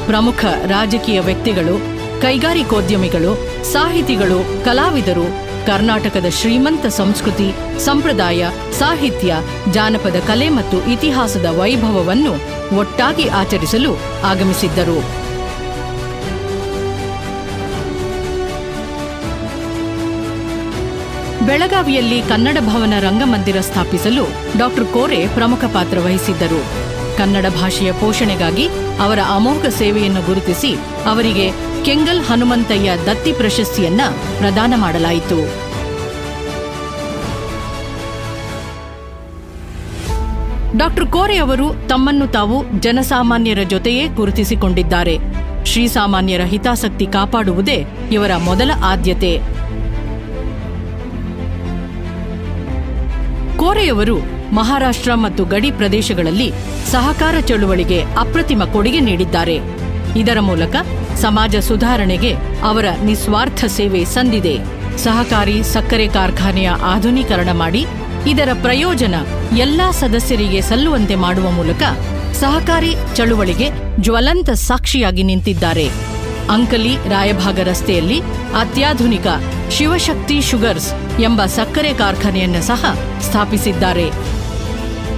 ಪ್ರಮುಖ ರಾಜಕೀಯ ವ್ಯಕ್ತಿಗಳು, ಕೈಗಾರಿಕೋದ್ಯಮಿಗಳು, ಸಾಹಿತಿಗಳು, ಕಲಾವಿದರು, ಕರ್ನಾಟಕದ ಶ್ರೀಮಂತ ಸಂಸ್ಕೃತಿ, ಸಂಪ್ರದಾಯ, ಸಾಹಿತ್ಯ, ಜಾನಪದ ಕಲೆ ಮತ್ತು ಇತಿಹಾಸದ ವೈಭವವನ್ನು ಒಟ್ಟಾಗಿ ಆಚರಿಸಲು ಆಗಮಿಸಿದ್ದರು. ಬೆಳಗಾವಿಯಲ್ಲಿ ಕನ್ನಡ ಭವನ ರಂಗಮಂದಿರ ಸ್ಥಾಪಿಸಲು ಡಾ. ಕೋರೆ ಪ್ರಮುಖ ಪಾತ್ರ ವಹಿಸಿದ್ದರು. ಕನ್ನಡ ಭಾಷೆಯ ಪೋಷಣೆಗಾಗಿ ಅವರ ಅಮೋಘ ಸೇವೆಯನ್ನು ಗುರುತಿಸಿ ಅವರಿಗೆ ಕೆಂಗಲ್ ಹನುಮಂತಯ್ಯ ದತ್ತಿ ಪ್ರಶಸ್ತಿಯನ್ನ ಪ್ರದಾನ ಮಾಡಲಾಯಿತು. ಡಾ. ಕೋರೆ ಅವರು ತಮ್ಮನ್ನು ತಾವು ಜನಸಾಮಾನ್ಯರ ಜೊತೆಯೇ ಗುರುತಿಸಿಕೊಂಡಿದ್ದಾರೆ. ಶ್ರೀಸಾಮಾನ್ಯರ ಹಿತಾಸಕ್ತಿ ಕಾಪಾಡುವುದೇ ಇವರ ಮೊದಲ ಆದ್ಯತೆ. ಕೋರೆಯವರು ಮಹಾರಾಷ್ಟ್ರ ಮತ್ತು ಗಡಿ ಪ್ರದೇಶಗಳಲ್ಲಿ ಸಹಕಾರ ಚಳುವಳಿಗೆ ಅಪ್ರತಿಮ ಕೊಡುಗೆ ನೀಡಿದ್ದಾರೆ. ಇದರ ಮೂಲಕ ಸಮಾಜ ಸುಧಾರಣೆಗೆ ಅವರ ನಿಸ್ವಾರ್ಥ ಸೇವೆ ಸಂದಿದೆ. ಸಹಕಾರಿ ಸಕ್ಕರೆ ಕಾರ್ಖಾನೆಯ ಆಧುನೀಕರಣ ಮಾಡಿ ಇದರ ಪ್ರಯೋಜನ ಎಲ್ಲಾ ಸದಸ್ಯರಿಗೆ ಸಲ್ಲುವಂತೆ ಮಾಡುವ ಮೂಲಕ ಸಹಕಾರಿ ಚಳುವಳಿಗೆ ಜ್ವಲಂತ ಸಾಕ್ಷಿಯಾಗಿ ನಿಂತಿದ್ದಾರೆ. ಅಂಕಲಿ ರಾಯಭಾಗ ರಸ್ತೆಯಲ್ಲಿ ಅತ್ಯಾಧುನಿಕ ಶಿವಶಕ್ತಿ ಶುಗರ್ಸ್ ಎಂಬ ಸಕ್ಕರೆ ಕಾರ್ಖಾನೆಯನ್ನು ಸಹ ಸ್ಥಾಪಿಸಿದ್ದಾರೆ.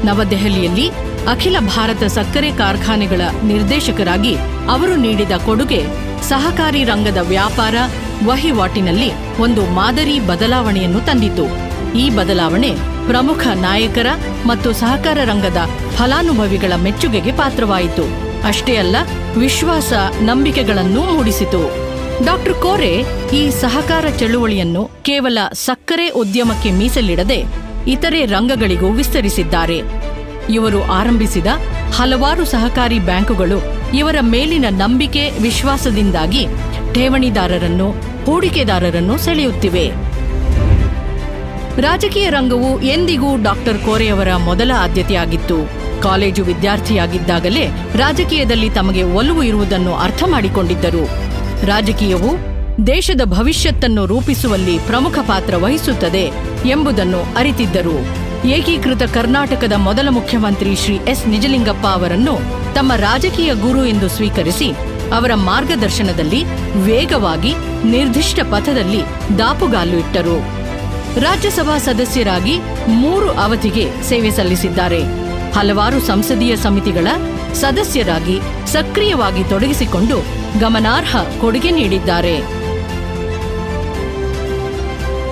ನವದೆಹಲಿಯಲ್ಲಿ ಅಖಿಲ ಭಾರತ ಸಕ್ಕರೆ ಕಾರ್ಖಾನೆಗಳ ನಿರ್ದೇಶಕರಾಗಿ ಅವರು ನೀಡಿದ ಕೊಡುಗೆ ಸಹಕಾರಿ ರಂಗದ ವ್ಯಾಪಾರ ವಹಿವಾಟಿನಲ್ಲಿ ಒಂದು ಮಾದರಿ ಬದಲಾವಣೆಯನ್ನು ತಂದಿತು. ಈ ಬದಲಾವಣೆ ಪ್ರಮುಖ ನಾಯಕರ ಮತ್ತು ಸಹಕಾರ ರಂಗದ ಫಲಾನುಭವಿಗಳ ಮೆಚ್ಚುಗೆಗೆ ಪಾತ್ರವಾಯಿತು. ಅಷ್ಟೇ ಅಲ್ಲ, ವಿಶ್ವಾಸ ನಂಬಿಕೆಗಳನ್ನೂ ಮೂಡಿಸಿತು. ಡಾ. ಕೋರೆ ಈ ಸಹಕಾರ ಚಳುವಳಿಯನ್ನು ಕೇವಲ ಸಕ್ಕರೆ ಉದ್ಯಮಕ್ಕೆ ಮೀಸಲಿಡದೆ ಇತರೆ ರಂಗಗಳಿಗೂ ವಿಸ್ತರಿಸಿದ್ದಾರೆ. ಇವರು ಆರಂಭಿಸಿದ ಹಲವಾರು ಸಹಕಾರಿ ಬ್ಯಾಂಕುಗಳು ಇವರ ಮೇಲಿನ ನಂಬಿಕೆ, ವಿಶ್ವಾಸದಿಂದಾಗಿ ಠೇವಣಿದಾರರನ್ನು, ಹೂಡಿಕೆದಾರರನ್ನು ಸೆಳೆಯುತ್ತಿವೆ. ರಾಜಕೀಯ ರಂಗವು ಎಂದಿಗೂ ಡಾ. ಕೋರೆಯವರ ಮೊದಲ ಆದ್ಯತೆಯಾಗಿತ್ತು. ಕಾಲೇಜು ವಿದ್ಯಾರ್ಥಿಯಾಗಿದ್ದಾಗಲೇ ರಾಜಕೀಯದಲ್ಲಿ ತಮಗೆ ಒಲವು ಇರುವುದನ್ನು ಅರ್ಥ ಮಾಡಿಕೊಂಡಿದ್ದರು. ರಾಜಕೀಯವು ದೇಶದ ಭವಿಷ್ಯತ್ತನ್ನು ರೂಪಿಸುವಲ್ಲಿ ಪ್ರಮುಖ ಪಾತ್ರ ವಹಿಸುತ್ತದೆ ಎಂಬುದನ್ನು ಅರಿತಿದ್ದರು. ಏಕೀಕೃತ ಕರ್ನಾಟಕದ ಮೊದಲ ಮುಖ್ಯಮಂತ್ರಿ ಶ್ರೀ ಎಸ್. ನಿಜಲಿಂಗಪ್ಪ ಅವರನ್ನು ತಮ್ಮ ರಾಜಕೀಯ ಗುರು ಎಂದು ಸ್ವೀಕರಿಸಿ ಅವರ ಮಾರ್ಗದರ್ಶನದಲ್ಲಿ ವೇಗವಾಗಿ ನಿರ್ದಿಷ್ಟ ಪಥದಲ್ಲಿ ದಾಪುಗಾಲು ಇಟ್ಟರು. ರಾಜ್ಯಸಭಾ ಸದಸ್ಯರಾಗಿ 3 ಅವಧಿಗೆ ಸೇವೆ ಸಲ್ಲಿಸಿದ್ದಾರೆ. ಹಲವಾರು ಸಂಸದೀಯ ಸಮಿತಿಗಳ ಸದಸ್ಯರಾಗಿ ಸಕ್ರಿಯವಾಗಿ ತೊಡಗಿಸಿಕೊಂಡು ಗಮನಾರ್ಹ ಕೊಡುಗೆ ನೀಡಿದ್ದಾರೆ.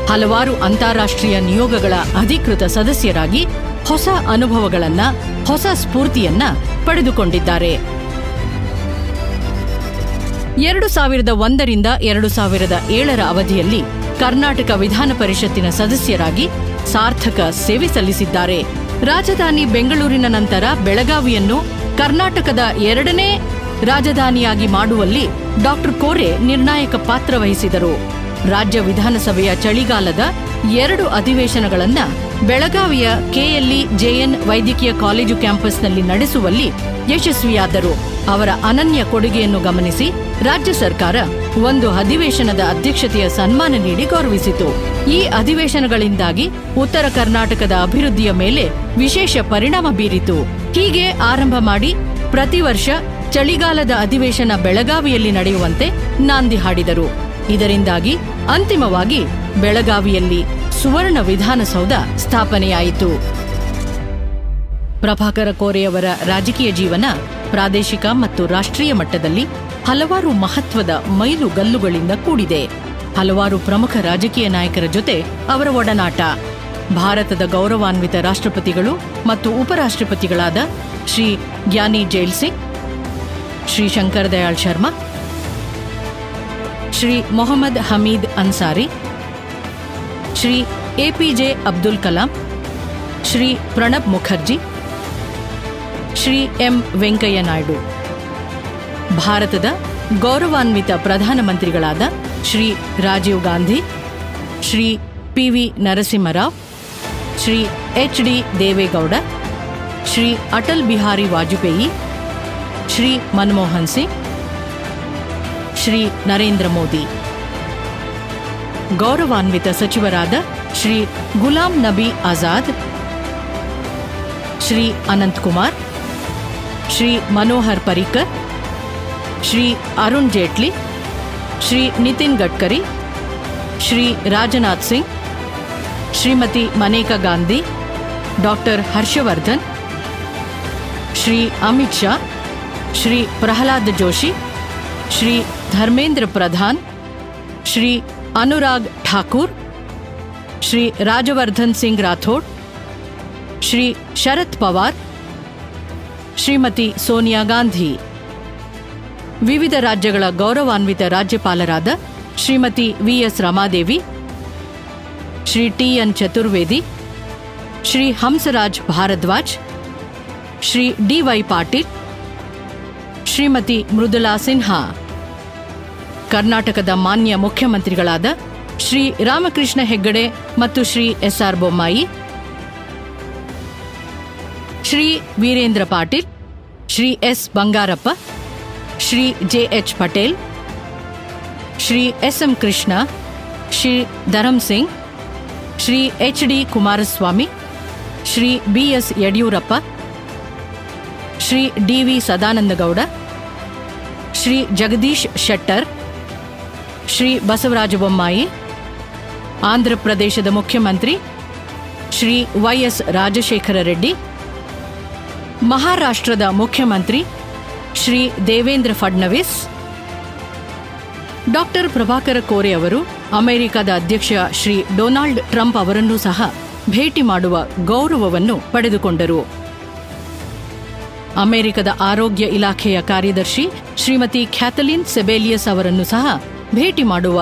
ಹಲವಾರು ಅಂತಾರಾಷ್ಟ್ರೀಯ ನಿಯೋಗಗಳ ಅಧಿಕೃತ ಸದಸ್ಯರಾಗಿ ಹೊಸ ಅನುಭವಗಳನ್ನ, ಹೊಸ ಸ್ಫೂರ್ತಿಯನ್ನ ಪಡೆದುಕೊಂಡಿದ್ದಾರೆ. 2001ರಿಂದ 2007ರ ಅವಧಿಯಲ್ಲಿ ಕರ್ನಾಟಕ ವಿಧಾನ ಪರಿಷತ್ತಿನ ಸದಸ್ಯರಾಗಿ ಸಾರ್ಥಕ ಸೇವೆ ಸಲ್ಲಿಸಿದ್ದಾರೆ. ರಾಜಧಾನಿ ಬೆಂಗಳೂರಿನ ನಂತರ ಬೆಳಗಾವಿಯನ್ನು ಕರ್ನಾಟಕದ 2ನೇ ರಾಜಧಾನಿಯಾಗಿ ಮಾಡುವಲ್ಲಿ ಡಾ. ಕೋರೆ ನಿರ್ಣಾಯಕ ಪಾತ್ರ ವಹಿಸಿದರು. ರಾಜ್ಯ ವಿಧಾನಸಭೆಯ ಚಳಿಗಾಲದ 2 ಅಧಿವೇಶನಗಳನ್ನು ಬೆಳಗಾವಿಯ ಕೆಎಲ್ಇ ಜೆಎನ್ ವೈದ್ಯಕೀಯ ಕಾಲೇಜು ಕ್ಯಾಂಪಸ್ನಲ್ಲಿ ನಡೆಸುವಲ್ಲಿ ಯಶಸ್ವಿಯಾದರು. ಅವರ ಅನನ್ಯ ಕೊಡುಗೆಯನ್ನು ಗಮನಿಸಿ ರಾಜ್ಯ ಸರ್ಕಾರ ಒಂದು ಅಧಿವೇಶನದ ಅಧ್ಯಕ್ಷತೆಯ ಸನ್ಮಾನ ನೀಡಿ ಗೌರವಿಸಿತು. ಈ ಅಧಿವೇಶನಗಳಿಂದಾಗಿ ಉತ್ತರ ಕರ್ನಾಟಕದ ಅಭಿವೃದ್ಧಿಯ ಮೇಲೆ ವಿಶೇಷ ಪರಿಣಾಮ ಬೀರಿತು. ಹೀಗೆ ಆರಂಭ ಮಾಡಿ ಪ್ರತಿ ವರ್ಷ ಚಳಿಗಾಲದ ಅಧಿವೇಶನ ಬೆಳಗಾವಿಯಲ್ಲಿ ನಡೆಯುವಂತೆ ನಾಂದಿ ಹಾಡಿದರು. ಇದರಿಂದಾಗಿ ಅಂತಿಮವಾಗಿ ಬೆಳಗಾವಿಯಲ್ಲಿ ಸುವರ್ಣ ವಿಧಾನಸೌಧ ಸ್ಥಾಪನೆಯಾಯಿತು. ಪ್ರಭಾಕರ ಕೋರೆಯವರ ರಾಜಕೀಯ ಜೀವನ ಪ್ರಾದೇಶಿಕ ಮತ್ತು ರಾಷ್ಟ್ರೀಯ ಮಟ್ಟದಲ್ಲಿ ಹಲವಾರು ಮಹತ್ವದ ಮೈಲುಗಲ್ಲುಗಳಿಂದ ಕೂಡಿದೆ. ಹಲವಾರು ಪ್ರಮುಖ ರಾಜಕೀಯ ನಾಯಕರ ಜೊತೆ ಅವರ ಒಡನಾಟ. ಭಾರತದ ಗೌರವಾನ್ವಿತ ರಾಷ್ಟ್ರಪತಿಗಳು ಮತ್ತು ಉಪರಾಷ್ಟ್ರಪತಿಗಳಾದ ಶ್ರೀ ಜ್ಞಾನಿ ಜೈಲ್ ಸಿಂಗ್, ಶ್ರೀ ಶಂಕರ್ ದಯಾಳ್ ಶರ್ಮಾ, ಶ್ರೀ ಮೊಹಮ್ಮದ್ ಹಮೀದ್ ಅನ್ಸಾರಿ, ಶ್ರೀ ಎಪಿಜೆ ಅಬ್ದುಲ್ ಕಲಾಂ, ಶ್ರೀ ಪ್ರಣಬ್ ಮುಖರ್ಜಿ, ಶ್ರೀ ಎಂ ವೆಂಕಯ್ಯ ನಾಯ್ಡು, ಭಾರತದ ಗೌರವಾನ್ವಿತ ಪ್ರಧಾನಮಂತ್ರಿಗಳಾದ ಶ್ರೀ ರಾಜೀವ್ ಗಾಂಧಿ, ಶ್ರೀ ಪಿವಿ ನರಸಿಂಹರಾವ್, ಶ್ರೀ ಎಚ್.ಡಿ. ದೇವೇಗೌಡ, ಶ್ರೀ ಅಟಲ್ ಬಿಹಾರಿ ವಾಜಪೇಯಿ, ಶ್ರೀ ಮನಮೋಹನ್ ಸಿಂಗ್, ಶ್ರೀ ನರೇಂದ್ರ ಮೋದಿ. ಗೌರವಾನ್ವಿತ ಸಚಿವರಾದ ಶ್ರೀ ಗುಲಾಂ ನಬಿ ಆಜಾದ್, ಶ್ರೀ ಅನಂತ್ ಕುಮಾರ್, ಶ್ರೀ ಮನೋಹರ್ ಪರಿಕರ್, ಶ್ರೀ ಅರುಣ್ ಜೇಟ್ಲಿ, ಶ್ರೀ ನಿತಿನ್ ಗಡ್ಕರಿ, ಶ್ರೀ ರಾಜನಾಥ್ ಸಿಂಗ್, ಶ್ರೀಮತಿ ಮನೇಕಾ ಗಾಂಧಿ, ಡಾಕ್ಟರ್ ಹರ್ಷವರ್ಧನ್, ಶ್ರೀ ಅಮಿತ್ ಶಾ, ಶ್ರೀ ಪ್ರಹ್ಲಾದ್ ಜೋಶಿ, ಶ್ರೀ ಧರ್ಮೇಂದ್ರ ಪ್ರಧಾನ್, ಶ್ರೀ ಅನುರಾಗ್ ಠಾಕೂರ್, ಶ್ರೀ ರಾಜವರ್ಧನ್ ಸಿಂಗ್ ರಾಥೋಡ್, ಶ್ರೀ ಶರದ್ ಪವಾರ್, ಶ್ರೀಮತಿ ಸೋನಿಯಾ ಗಾಂಧಿ. ವಿವಿಧ ರಾಜ್ಯಗಳ ಗೌರವಾನ್ವಿತ ರಾಜ್ಯಪಾಲರಾದ ಶ್ರೀಮತಿ ವಿ.ಎಸ್. ರಮಾದೇವಿ, ಶ್ರೀ ಟಿ.ಎನ್. ಚತುರ್ವೇದಿ, ಶ್ರೀ ಹಂಸರಾಜ್ ಭಾರದ್ವಾಜ್, ಶ್ರೀ ಡಿ.ವೈ. ಪಾಟೀಲ್, ಶ್ರೀಮತಿ ಮೃದುಲಾ ಸಿನ್ಹಾ. ಕರ್ನಾಟಕದ ಮಾನ್ಯ ಮುಖ್ಯಮಂತ್ರಿಗಳಾದ ಶ್ರೀ ರಾಮಕೃಷ್ಣ ಹೆಗ್ಗಡೆ ಮತ್ತು Shri ಎಸ್.ಆರ್. Bommai, Shri Veerendra Patil, Shri S. Bangarappa, Shri ಜೆ.ಎಚ್. Patel, Shri SM. Krishna, Shri Dharam Singh, Shri H D. Kumaraswamy, Shri BS. Yediyurappa, Shri DV. Sadananda Gowda, Shri Jagadish Shettar, Shri Basavaraj Bommai. ಆಂಧ್ರಪ್ರದೇಶದ ಮುಖ್ಯಮಂತ್ರಿ ಶ್ರೀ ವೈ.ಎಸ್. ರಾಜಶೇಖರ ರೆಡ್ಡಿ, ಮಹಾರಾಷ್ಟ್ರದ ಮುಖ್ಯಮಂತ್ರಿ ಶ್ರೀ ದೇವೇಂದ್ರ ಫಡ್ನವೀಸ್. ಡಾಕ್ಟರ್ ಪ್ರಭಾಕರ ಕೋರೆ ಅವರು ಅಮೆರಿಕದ ಅಧ್ಯಕ್ಷ ಶ್ರೀ ಡೊನಾಲ್ಡ್ ಟ್ರಂಪ್ ಅವರನ್ನೂ ಸಹ ಭೇಟಿ ಮಾಡುವ ಗೌರವವನ್ನು ಪಡೆದುಕೊಂಡರು. ಅಮೆರಿಕದ ಆರೋಗ್ಯ ಇಲಾಖೆಯ ಕಾರ್ಯದರ್ಶಿ ಶ್ರೀಮತಿ ಕ್ಯಾಥಲಿನ್ ಸೆಬೇಲಿಯಸ್ ಅವರನ್ನು ಸಹ ಭೇಟಿ ಮಾಡುವ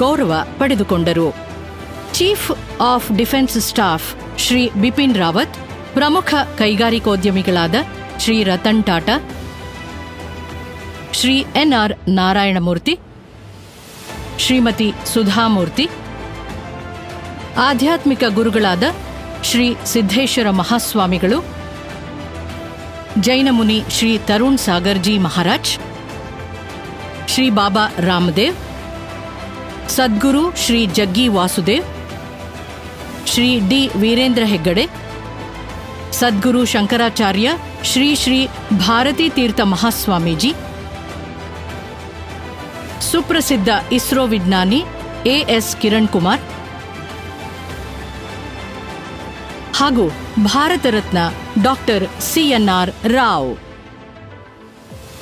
ಗೌರವ ಪಡೆದುಕೊಂಡರು. Chief of defence staff Shri Bipin Rawat, ಪ್ರಮುಖ ಕೈಗಾರಿಕೋದ್ಯಮಿಗಳಾದ ಶ್ರೀ ರತನ್ ಟಾಟಾ, ಶ್ರೀ ಎನ್.ಆರ್. ನಾರಾಯಣಮೂರ್ತಿ, ಶ್ರೀಮತಿ ಸುಧಾಮೂರ್ತಿ, ಆಧ್ಯಾತ್ಮಿಕ ಗುರುಗಳಾದ ಶ್ರೀ ಸಿದ್ದೇಶ್ವರ ಮಹಾಸ್ವಾಮಿಗಳು, ಜೈನ ಮುನಿ ಶ್ರೀ ತರುಣ್ ಸಾಗರ್ಜಿ ಮಹಾರಾಜ್, ಶ್ರೀ ಬಾಬಾ ರಾಮದೇವ್, ಸದ್ಗುರು ಶ್ರೀ ಜಗ್ಗಿ ವಾಸುದೇವ್, ಶ್ರೀ ಡಿ. ವೀರೇಂದ್ರ ಹೆಗ್ಗಡೆ, ಸದ್ಗುರು ಶಂಕರಾಚಾರ್ಯ ಶ್ರೀ ಶ್ರೀ ಭಾರತೀ ತೀರ್ಥ ಮಹಾಸ್ವಾಮೀಜಿ, ಸುಪ್ರಸಿದ್ಧ ಇಸ್ರೋ ವಿಜ್ಞಾನಿ ಎ.ಎಸ್. ಕಿರಣ್ ಕುಮಾರ್ ಹಾಗೂ ಭಾರತ ರತ್ನ ಡಾಕ್ಟರ್ ಸಿ.ಎನ್.ಆರ್. ರಾವ್.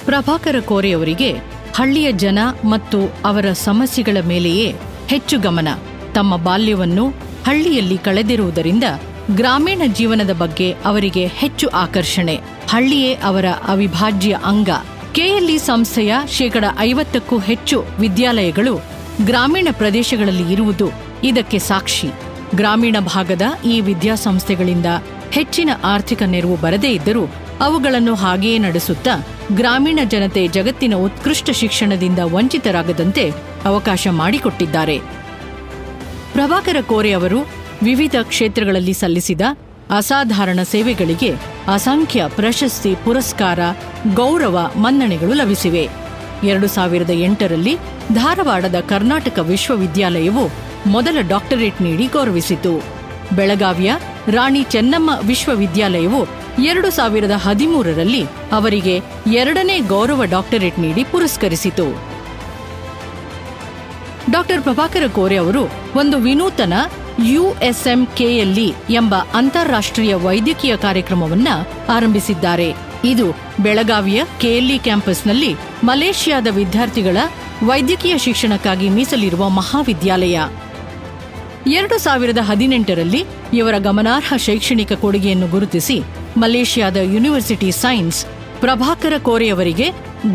ಪ್ರಭಾಕರ ಕೋರೆಯವರಿಗೆ ಹಳ್ಳಿಯ ಜನ ಮತ್ತು ಅವರ ಸಮಸ್ಯೆಗಳ ಮೇಲೆಯೇ ಹೆಚ್ಚು ಗಮನ. ತಮ್ಮ ಬಾಲ್ಯವನ್ನು ಹಳ್ಳಿಯಲ್ಲಿ ಕಳೆದಿರುವುದರಿಂದ ಗ್ರಾಮೀಣ ಜೀವನದ ಬಗ್ಗೆ ಅವರಿಗೆ ಹೆಚ್ಚು ಆಕರ್ಷಣೆ. ಹಳ್ಳಿಯೇ ಅವರ ಅವಿಭಾಜ್ಯ ಅಂಗ. ಕೆಎಲ್ಇ ಸಂಸ್ಥೆಯ 50%ಕ್ಕೂ ಹೆಚ್ಚು ವಿದ್ಯಾಲಯಗಳು ಗ್ರಾಮೀಣ ಪ್ರದೇಶಗಳಲ್ಲಿ ಇರುವುದು ಇದಕ್ಕೆ ಸಾಕ್ಷಿ. ಗ್ರಾಮೀಣ ಭಾಗದ ಈ ವಿದ್ಯಾಸಂಸ್ಥೆಗಳಿಂದ ಹೆಚ್ಚಿನ ಆರ್ಥಿಕ ನೆರವು ಬರದೇ ಇದ್ದರೂ ಅವುಗಳನ್ನು ಹಾಗೆಯೇ ನಡೆಸುತ್ತಾ ಗ್ರಾಮೀಣ ಜನತೆ ಜಗತ್ತಿನ ಉತ್ಕೃಷ್ಟ ಶಿಕ್ಷಣದಿಂದ ವಂಚಿತರಾಗದಂತೆ ಅವಕಾಶ ಮಾಡಿಕೊಟ್ಟಿದ್ದಾರೆ. ಪ್ರಭಾಕರ ಕೋರೆ ಅವರು ವಿವಿಧ ಕ್ಷೇತ್ರಗಳಲ್ಲಿ ಸಲ್ಲಿಸಿದ ಅಸಾಧಾರಣ ಸೇವೆಗಳಿಗೆ ಅಸಂಖ್ಯ ಪ್ರಶಸ್ತಿ, ಪುರಸ್ಕಾರ, ಗೌರವ, ಮನ್ನಣೆಗಳು ಲಭಿಸಿವೆ. 2008ರಲ್ಲಿ ಧಾರವಾಡದ ಕರ್ನಾಟಕ ವಿಶ್ವವಿದ್ಯಾಲಯವು ಮೊದಲ ಡಾಕ್ಟರೇಟ್ ನೀಡಿ ಗೌರವಿಸಿತು. ಬೆಳಗಾವಿಯ ರಾಣಿ ಚೆನ್ನಮ್ಮ ವಿಶ್ವವಿದ್ಯಾಲಯವು 2013ರಲ್ಲಿ ಅವರಿಗೆ 2ನೇ ಗೌರವ ಡಾಕ್ಟರೇಟ್ ನೀಡಿ ಪುರಸ್ಕರಿಸಿತು. ಡಾಕ್ಟರ್ ಪ್ರಭಾಕರ ಕೋರೆ ಅವರು ಒಂದು ವಿನೂತನ USMKLE ಎಂಬ ಅಂತಾರಾಷ್ಟ್ರೀಯ ವೈದ್ಯಕೀಯ ಕಾರ್ಯಕ್ರಮವನ್ನು ಆರಂಭಿಸಿದ್ದಾರೆ. ಇದು ಬೆಳಗಾವಿಯ ಕೆಎಲ್ಇ ಕ್ಯಾಂಪಸ್ನಲ್ಲಿ ಮಲೇಷ್ಯಾದ ವಿದ್ಯಾರ್ಥಿಗಳ ವೈದ್ಯಕೀಯ ಶಿಕ್ಷಣಕ್ಕಾಗಿ ಮೀಸಲಿರುವ ಮಹಾವಿದ್ಯಾಲಯ. 2018ರಲ್ಲಿ ಇವರ ಗಮನಾರ್ಹ ಶೈಕ್ಷಣಿಕ ಕೊಡುಗೆಯನ್ನು ಗುರುತಿಸಿ ಮಲೇಷ್ಯಾದ ಯೂನಿವರ್ಸಿಟಿ ಸೈನ್ಸ್ ಪ್ರಭಾಕರ ಕೋರೆಯವರಿಗೆ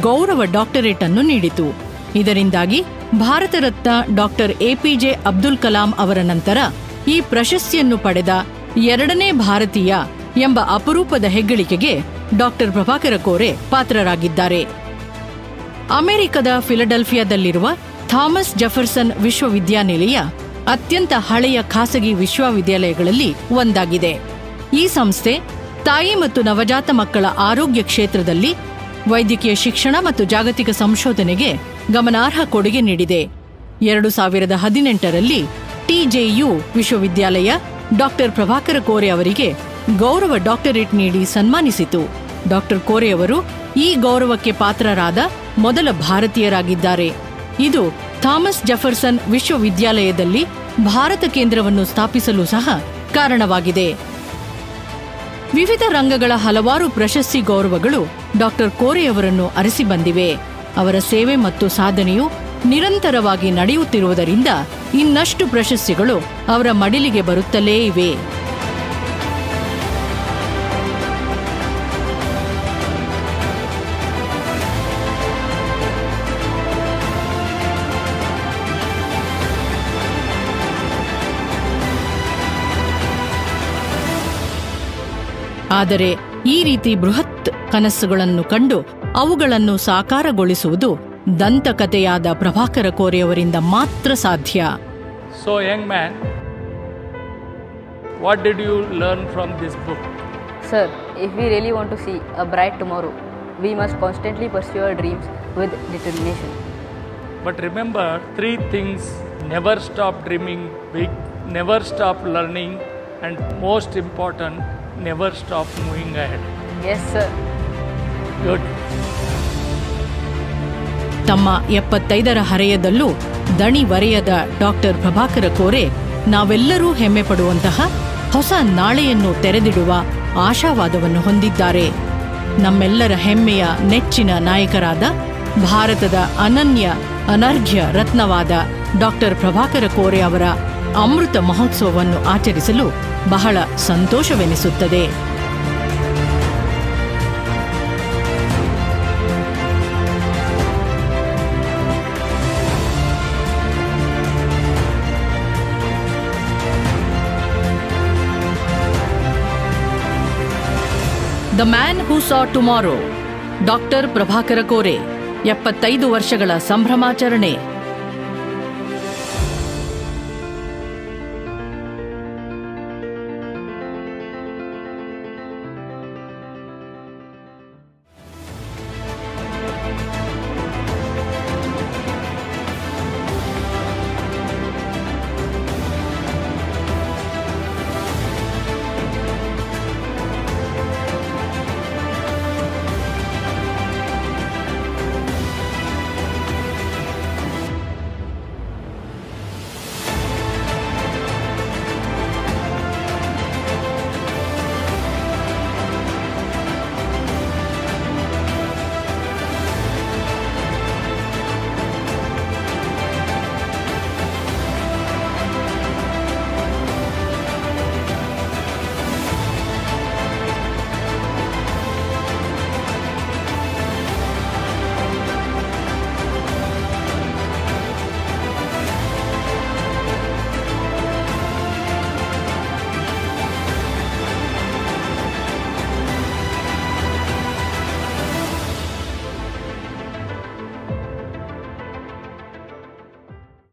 ಗೌರವ ಡಾಕ್ಟರೇಟ್ ಅನ್ನು ನೀಡಿತು. ಇದರಿಂದಾಗಿ ಭಾರತ ರತ್ನ ಡಾಕ್ಟರ್ ಎಪಿಜೆ ಅಬ್ದುಲ್ ಕಲಾಂ ಅವರ ನಂತರ ಈ ಪ್ರಶಸ್ತಿಯನ್ನು ಪಡೆದ 2ನೇ ಭಾರತೀಯ ಎಂಬ ಅಪರೂಪದ ಹೆಗ್ಗಳಿಕೆಗೆ ಡಾಕ್ಟರ್ ಪ್ರಭಾಕರ ಕೋರೆ ಪಾತ್ರರಾಗಿದ್ದಾರೆ. ಅಮೆರಿಕದ ಫಿಲಡೆಲ್ಫಿಯಾದಲ್ಲಿರುವ ಥಾಮಸ್ ಜೆಫರ್ಸನ್ ವಿಶ್ವವಿದ್ಯಾನಿಲಯ ಅತ್ಯಂತ ಹಳೆಯ ಖಾಸಗಿ ವಿಶ್ವವಿದ್ಯಾಲಯಗಳಲ್ಲಿ ಒಂದಾಗಿದೆ. ಈ ಸಂಸ್ಥೆ ತಾಯಿ ಮತ್ತು ನವಜಾತ ಮಕ್ಕಳ ಆರೋಗ್ಯ ಕ್ಷೇತ್ರದಲ್ಲಿ ವೈದ್ಯಕೀಯ ಶಿಕ್ಷಣ ಮತ್ತು ಜಾಗತಿಕ ಸಂಶೋಧನೆಗೆ ಗಮನಾರ್ಹ ಕೊಡುಗೆ ನೀಡಿದೆ. 2018ರಲ್ಲಿ TJU ವಿಶ್ವವಿದ್ಯಾಲಯ ಡಾಕ್ಟರ್ ಪ್ರಭಾಕರ ಕೋರೆ ಅವರಿಗೆ ಗೌರವ ಡಾಕ್ಟರೇಟ್ ನೀಡಿ ಸನ್ಮಾನಿಸಿತು. ಡಾಕ್ಟರ್ ಕೋರೆ ಅವರು ಈ ಗೌರವಕ್ಕೆ ಪಾತ್ರರಾದ ಮೊದಲ ಭಾರತೀಯರಾಗಿದ್ದಾರೆ. ಇದು ಥಾಮಸ್ ಜೆಫರ್ಸನ್ ವಿಶ್ವವಿದ್ಯಾಲಯದಲ್ಲಿ ಭಾರತ ಕೇಂದ್ರವನ್ನು ಸ್ಥಾಪಿಸಲು ಸಹ ಕಾರಣವಾಗಿದೆ. ವಿವಿಧ ರಂಗಗಳ ಹಲವಾರು ಪ್ರಶಸ್ತಿ ಗೌರವಗಳು ಡಾಕ್ಟರ್ ಕೋರೆಯವರನ್ನು ಅರಸಿ ಬಂದಿವೆ. ಅವರ ಸೇವೆ ಮತ್ತು ಸಾಧನೆಯು ನಿರಂತರವಾಗಿ ನಡೆಯುತ್ತಿರುವುದರಿಂದ ಇನ್ನಷ್ಟು ಪ್ರಶಸ್ತಿಗಳು ಅವರ ಮಡಿಲಿಗೆ ಬರುತ್ತಲೇ ಇವೆ. ಆದರೆ ಈ ರೀತಿ ಬೃಹತ್ ಕನಸುಗಳನ್ನು ಕಂಡು ಅವುಗಳನ್ನು ಸಾಕಾರಗೊಳಿಸುವುದು ದಂತಕಥೆಯಾದ ಪ್ರಭಾಕರ ಕೋರೆಯವರಿಂದ ಮಾತ್ರ ಸಾಧ್ಯ. So young man, what did you learn from this book? Sir, if we really want to see a bright tomorrow, we must constantly pursue our dreams with determination. But remember 3 things: never stop dreaming big, never stop learning, and most important, never stop moving ahead. Yes, sir. Good. ತಮ್ಮ 75ರ ಹರೆಯದಲ್ಲೂ ದಣಿವರೆಯದ doctor Prabhakar ಕೋರೆ ನಾವೆಲ್ಲರೂ ಹೆಮ್ಮೆ ಪಡುವಂತಹ ಹೊಸ ನಾಳೆಯನ್ನು ತೆರೆದಿಡುವ ಆಶಾವಾದವನ್ನು ಹೊಂದಿದ್ದಾರೆ. ನಮ್ಮೆಲ್ಲರ ಹೆಮ್ಮೆಯ ನೆಚ್ಚಿನ ನಾಯಕರಾದ ಭಾರತದ ಅನರ್ಘ್ಯ ರತ್ನವಾದ ಡಾಕ್ಟರ್ ಪ್ರಭಾಕರ ಕೋರೆ ಅವರ ಅಮೃತ ಮಹೋತ್ಸವವನ್ನು ಆಚರಿಸಲು ಬಹಳ ಸಂತೋಷವೆನಿಸುತ್ತದೆ. The man who saw tomorrow, doctor Prabhakar ಕೋರೆ 75 ವರ್ಷಗಳ ಸಂಭ್ರಮಾಚರಣೆ.